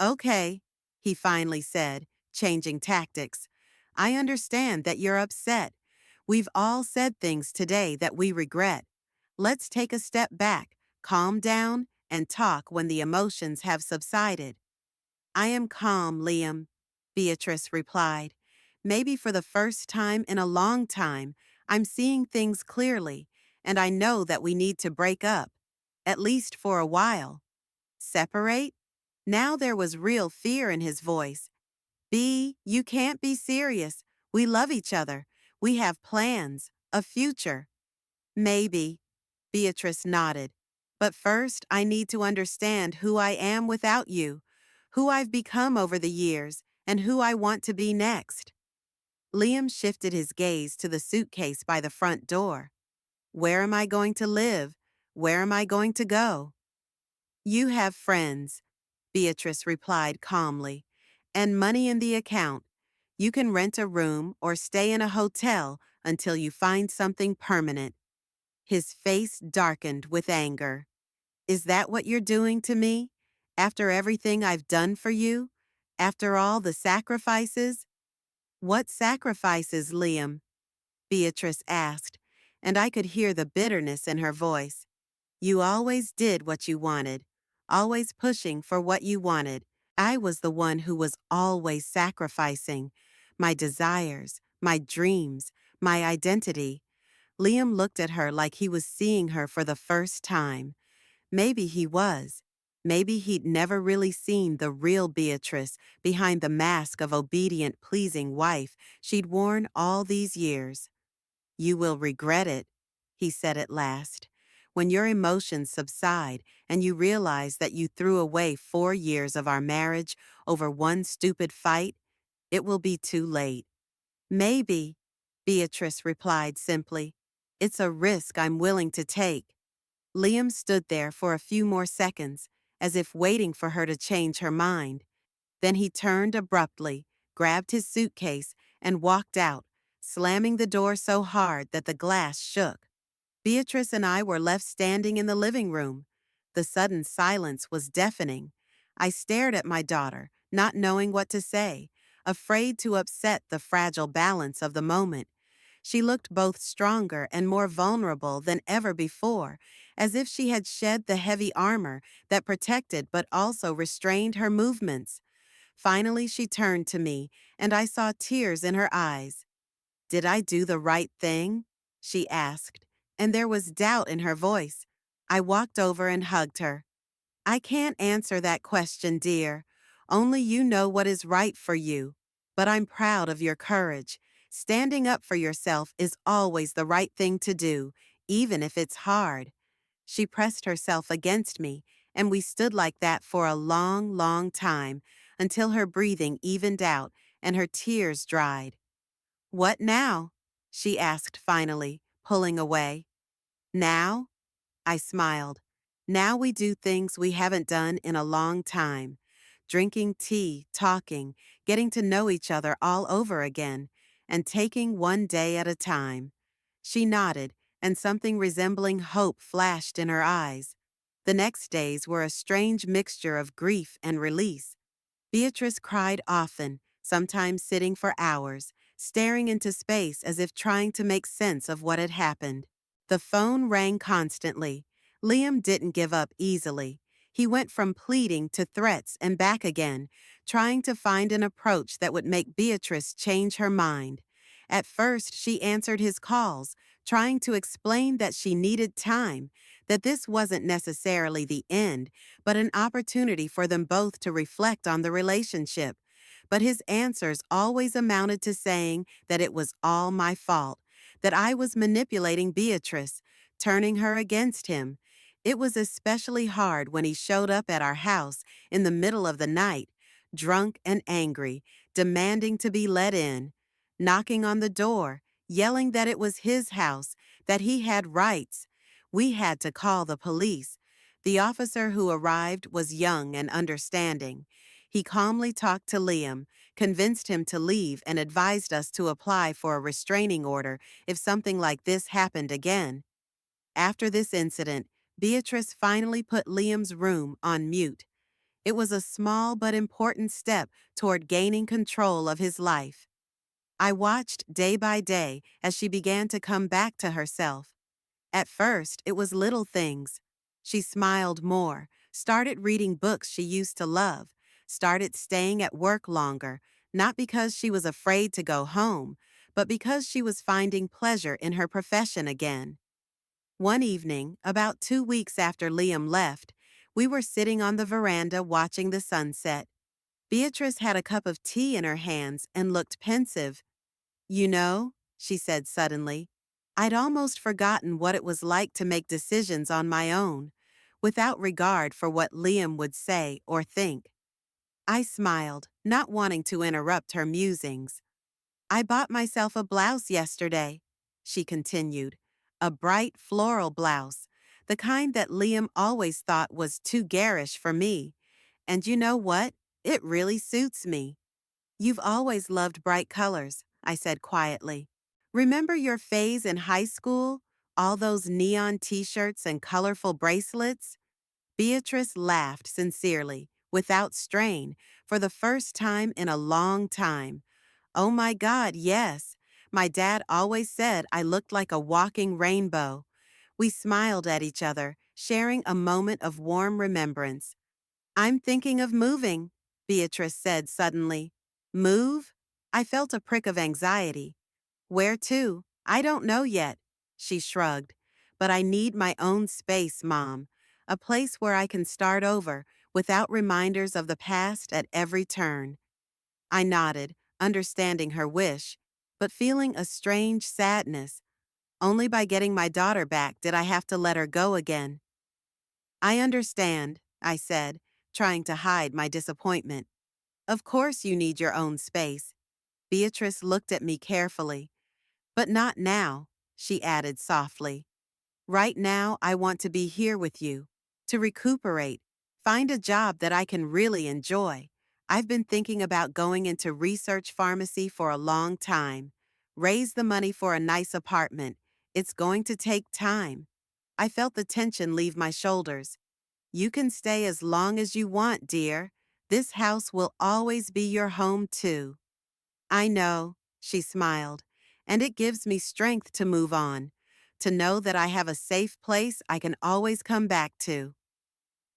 Okay, he finally said, changing tactics. I understand that you're upset. We've all said things today that we regret. Let's take a step back, calm down, and talk when the emotions have subsided. I am calm, Liam, Beatrice replied. Maybe for the first time in a long time, I'm seeing things clearly, and I know that we need to break up, at least for a while. Separate? Now there was real fear in his voice. You can't be serious. We love each other. We have plans, a future. Maybe, Beatrice nodded. But first, I need to understand who I am without you, who I've become over the years, and who I want to be next. Liam shifted his gaze to the suitcase by the front door. Where am I going to live? Where am I going to go? You have friends, Beatrice replied calmly, and money in the account. You can rent a room or stay in a hotel until you find something permanent. His face darkened with anger. Is that what you're doing to me? After everything I've done for you? After all the sacrifices? What sacrifices, Liam? Beatrice asked, and I could hear the bitterness in her voice. You always did what you wanted, always pushing for what you wanted. I was the one who was always sacrificing. My desires, my dreams, my identity. Liam looked at her like he was seeing her for the first time. Maybe he was. Maybe he'd never really seen the real Beatrice behind the mask of obedient, pleasing wife she'd worn all these years. You will regret it, he said at last. When your emotions subside and you realize that you threw away 4 years of our marriage over one stupid fight, it will be too late. Maybe, Beatrice replied simply. It's a risk I'm willing to take. Liam stood there for a few more seconds, as if waiting for her to change her mind. Then he turned abruptly, grabbed his suitcase, and walked out, slamming the door so hard that the glass shook. Beatrice and I were left standing in the living room. The sudden silence was deafening. I stared at my daughter, not knowing what to say, afraid to upset the fragile balance of the moment. She looked both stronger and more vulnerable than ever before, as if she had shed the heavy armor that protected but also restrained her movements. Finally, she turned to me, and I saw tears in her eyes. Did I do the right thing? She asked, and there was doubt in her voice. I walked over and hugged her. I can't answer that question, dear. Only you know what is right for you. But I'm proud of your courage. Standing up for yourself is always the right thing to do, even if it's hard. She pressed herself against me, and we stood like that for a long, long time, until her breathing evened out and her tears dried. What now? She asked finally, pulling away. Now? I smiled. Now we do things we haven't done in a long time. Drinking tea, talking, getting to know each other all over again, and taking one day at a time. She nodded, and something resembling hope flashed in her eyes. The next days were a strange mixture of grief and release. Beatrice cried often, sometimes sitting for hours, staring into space as if trying to make sense of what had happened. The phone rang constantly. Liam didn't give up easily. He went from pleading to threats and back again, trying to find an approach that would make Beatrice change her mind. At first, she answered his calls, trying to explain that she needed time, that this wasn't necessarily the end, but an opportunity for them both to reflect on the relationship. But his answers always amounted to saying that it was all my fault, that I was manipulating Beatrice, turning her against him. It was especially hard when he showed up at our house in the middle of the night, drunk and angry, demanding to be let in, knocking on the door, yelling that it was his house, that he had rights. We had to call the police. The officer who arrived was young and understanding. He calmly talked to Liam, convinced him to leave, and advised us to apply for a restraining order if something like this happened again. After this incident, Beatrice finally put Liam's room on mute. It was a small but important step toward gaining control of his life. I watched day by day as she began to come back to herself. At first, it was little things. She smiled more, started reading books she used to love, started staying at work longer, not because she was afraid to go home, but because she was finding pleasure in her profession again. One evening, about 2 weeks after Liam left, we were sitting on the veranda watching the sunset. Beatrice had a cup of tea in her hands and looked pensive. You know, she said suddenly, I'd almost forgotten what it was like to make decisions on my own. without regard for what Liam would say or think. I smiled, not wanting to interrupt her musings. I bought myself a blouse yesterday, she continued. A bright floral blouse, the kind that Liam always thought was too garish for me. And you know what? It really suits me. You've always loved bright colors, I said quietly. Remember your phase in high school? All those neon t-shirts and colorful bracelets? Beatrice laughed sincerely, without strain, for the first time in a long time. Oh my God, yes. My dad always said I looked like a walking rainbow. We smiled at each other, sharing a moment of warm remembrance. I'm thinking of moving, Beatrice said suddenly. Move? I felt a prick of anxiety. Where to? I don't know yet, she shrugged. But I need my own space, Mom. A place where I can start over, without reminders of the past at every turn. I nodded, understanding her wish, but feeling a strange sadness. Only by getting my daughter back did I have to let her go again. I understand, I said, trying to hide my disappointment. Of course you need your own space. Beatrice looked at me carefully. But not now, she added softly. Right now, I want to be here with you, to recuperate, find a job that I can really enjoy. I've been thinking about going into research pharmacy for a long time. Raise the money for a nice apartment. It's going to take time. I felt the tension leave my shoulders. You can stay as long as you want, dear. This house will always be your home, too. I know, she smiled, and it gives me strength to move on, to know that I have a safe place I can always come back to.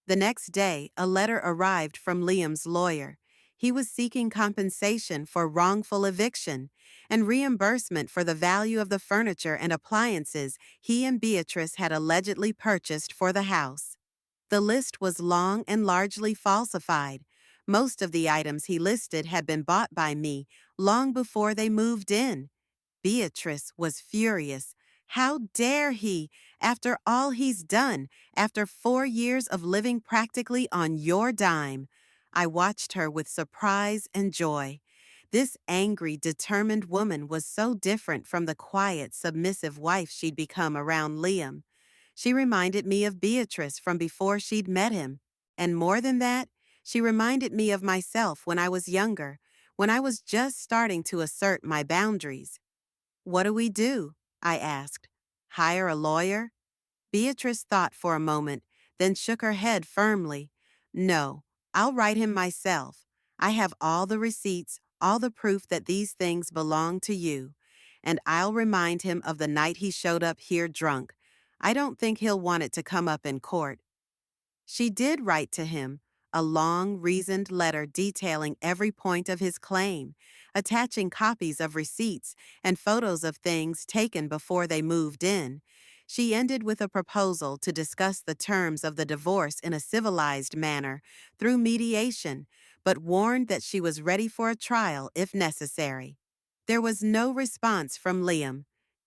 The next day, a letter arrived from Liam's lawyer. He was seeking compensation for wrongful eviction and reimbursement for the value of the furniture and appliances he and Beatrice had allegedly purchased for the house. The list was long and largely falsified. Most of the items he listed had been bought by me long before they moved in. Beatrice was furious. How dare he, after all he's done, after 4 years of living practically on your dime? I watched her with surprise and joy. This angry, determined woman was so different from the quiet, submissive wife she'd become around Liam. She reminded me of Beatrice from before she'd met him. And more than that, she reminded me of myself when I was younger, when I was just starting to assert my boundaries. What do we do? I asked. Hire a lawyer? Beatrice thought for a moment, then shook her head firmly. No, I'll write him myself. I have all the receipts, all the proof that these things belong to you. And I'll remind him of the night he showed up here drunk. I don't think he'll want it to come up in court. She did write to him, a long, reasoned letter detailing every point of his claim, attaching copies of receipts and photos of things taken before they moved in. She ended with a proposal to discuss the terms of the divorce in a civilized manner through mediation, but warned that she was ready for a trial if necessary. There was no response from Liam.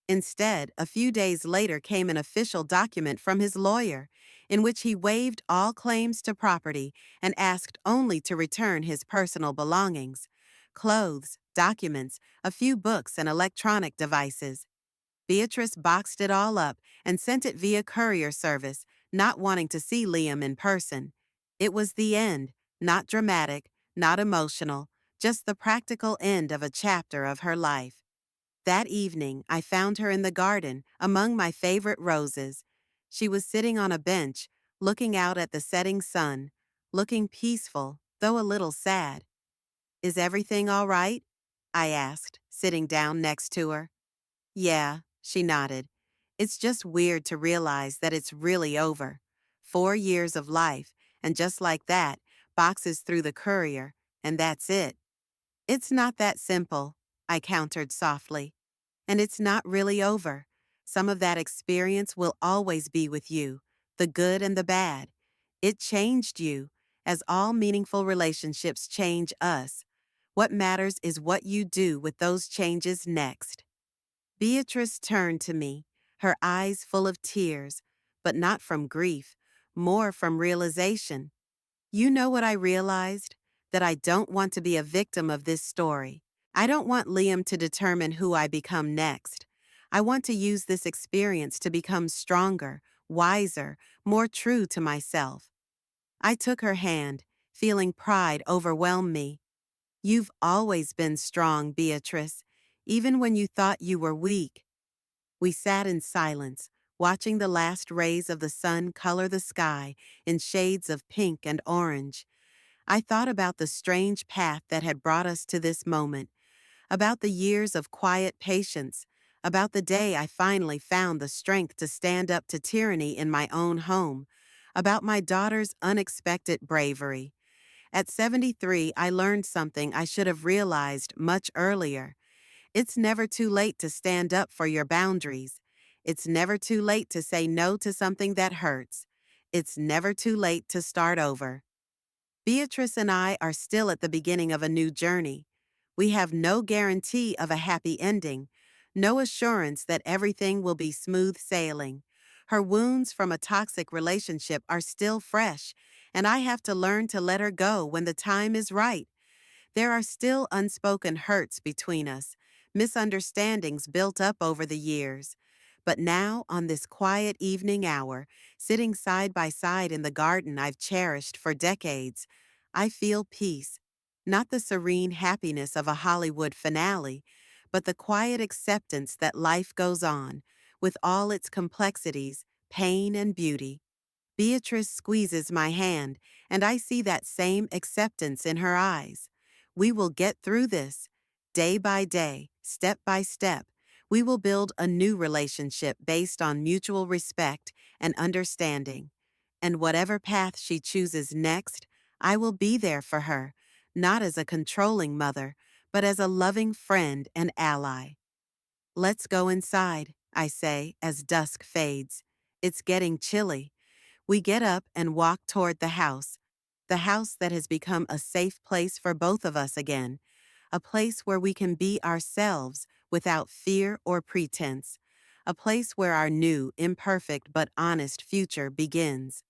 Instead, a few days later came an official document from his lawyer, in which he waived all claims to property and asked only to return his personal belongings: clothes, documents, a few books, and electronic devices. Beatrice boxed it all up and sent it via courier service, not wanting to see Liam in person. It was the end, not dramatic, not emotional, just the practical end of a chapter of her life. That evening, I found her in the garden, among my favorite roses. She was sitting on a bench, looking out at the setting sun, looking peaceful, though a little sad. Is everything all right? I asked, sitting down next to her. Yeah, she nodded. It's just weird to realize that it's really over. 4 years of life, and just like that, boxes through the courier, and that's it. It's not that simple, I countered softly. And it's not really over. Some of that experience will always be with you, the good and the bad. It changed you, as all meaningful relationships change us. What matters is what you do with those changes next. Beatrice turned to me, her eyes full of tears, but not from grief, more from realization. You know what I realized? That I don't want to be a victim of this story. I don't want Liam to determine who I become next. I want to use this experience to become stronger, wiser, more true to myself. I took her hand, feeling pride overwhelm me. You've always been strong, Beatrice, even when you thought you were weak. We sat in silence, watching the last rays of the sun color the sky in shades of pink and orange. I thought about the strange path that had brought us to this moment, about the years of quiet patience, about the day I finally found the strength to stand up to tyranny in my own home, about my daughter's unexpected bravery. At 73, I learned something I should have realized much earlier. It's never too late to stand up for your boundaries. It's never too late to say no to something that hurts. It's never too late to start over. Beatrice and I are still at the beginning of a new journey. We have no guarantee of a happy ending, no assurance that everything will be smooth sailing. Her wounds from a toxic relationship are still fresh, and I have to learn to let her go when the time is right. There are still unspoken hurts between us, misunderstandings built up over the years. But now, on this quiet evening hour, sitting side by side in the garden I've cherished for decades, I feel peace. Not the serene happiness of a Hollywood finale, but the quiet acceptance that life goes on, with all its complexities, pain, and beauty. Beatrice squeezes my hand, and I see that same acceptance in her eyes. We will get through this. Day by day, step by step, we will build a new relationship based on mutual respect and understanding. And whatever path she chooses next, I will be there for her, not as a controlling mother, but as a loving friend and ally. Let's go inside, I say as dusk fades. It's getting chilly. We get up and walk toward the house that has become a safe place for both of us again, a place where we can be ourselves without fear or pretense, a place where our new, imperfect but honest future begins.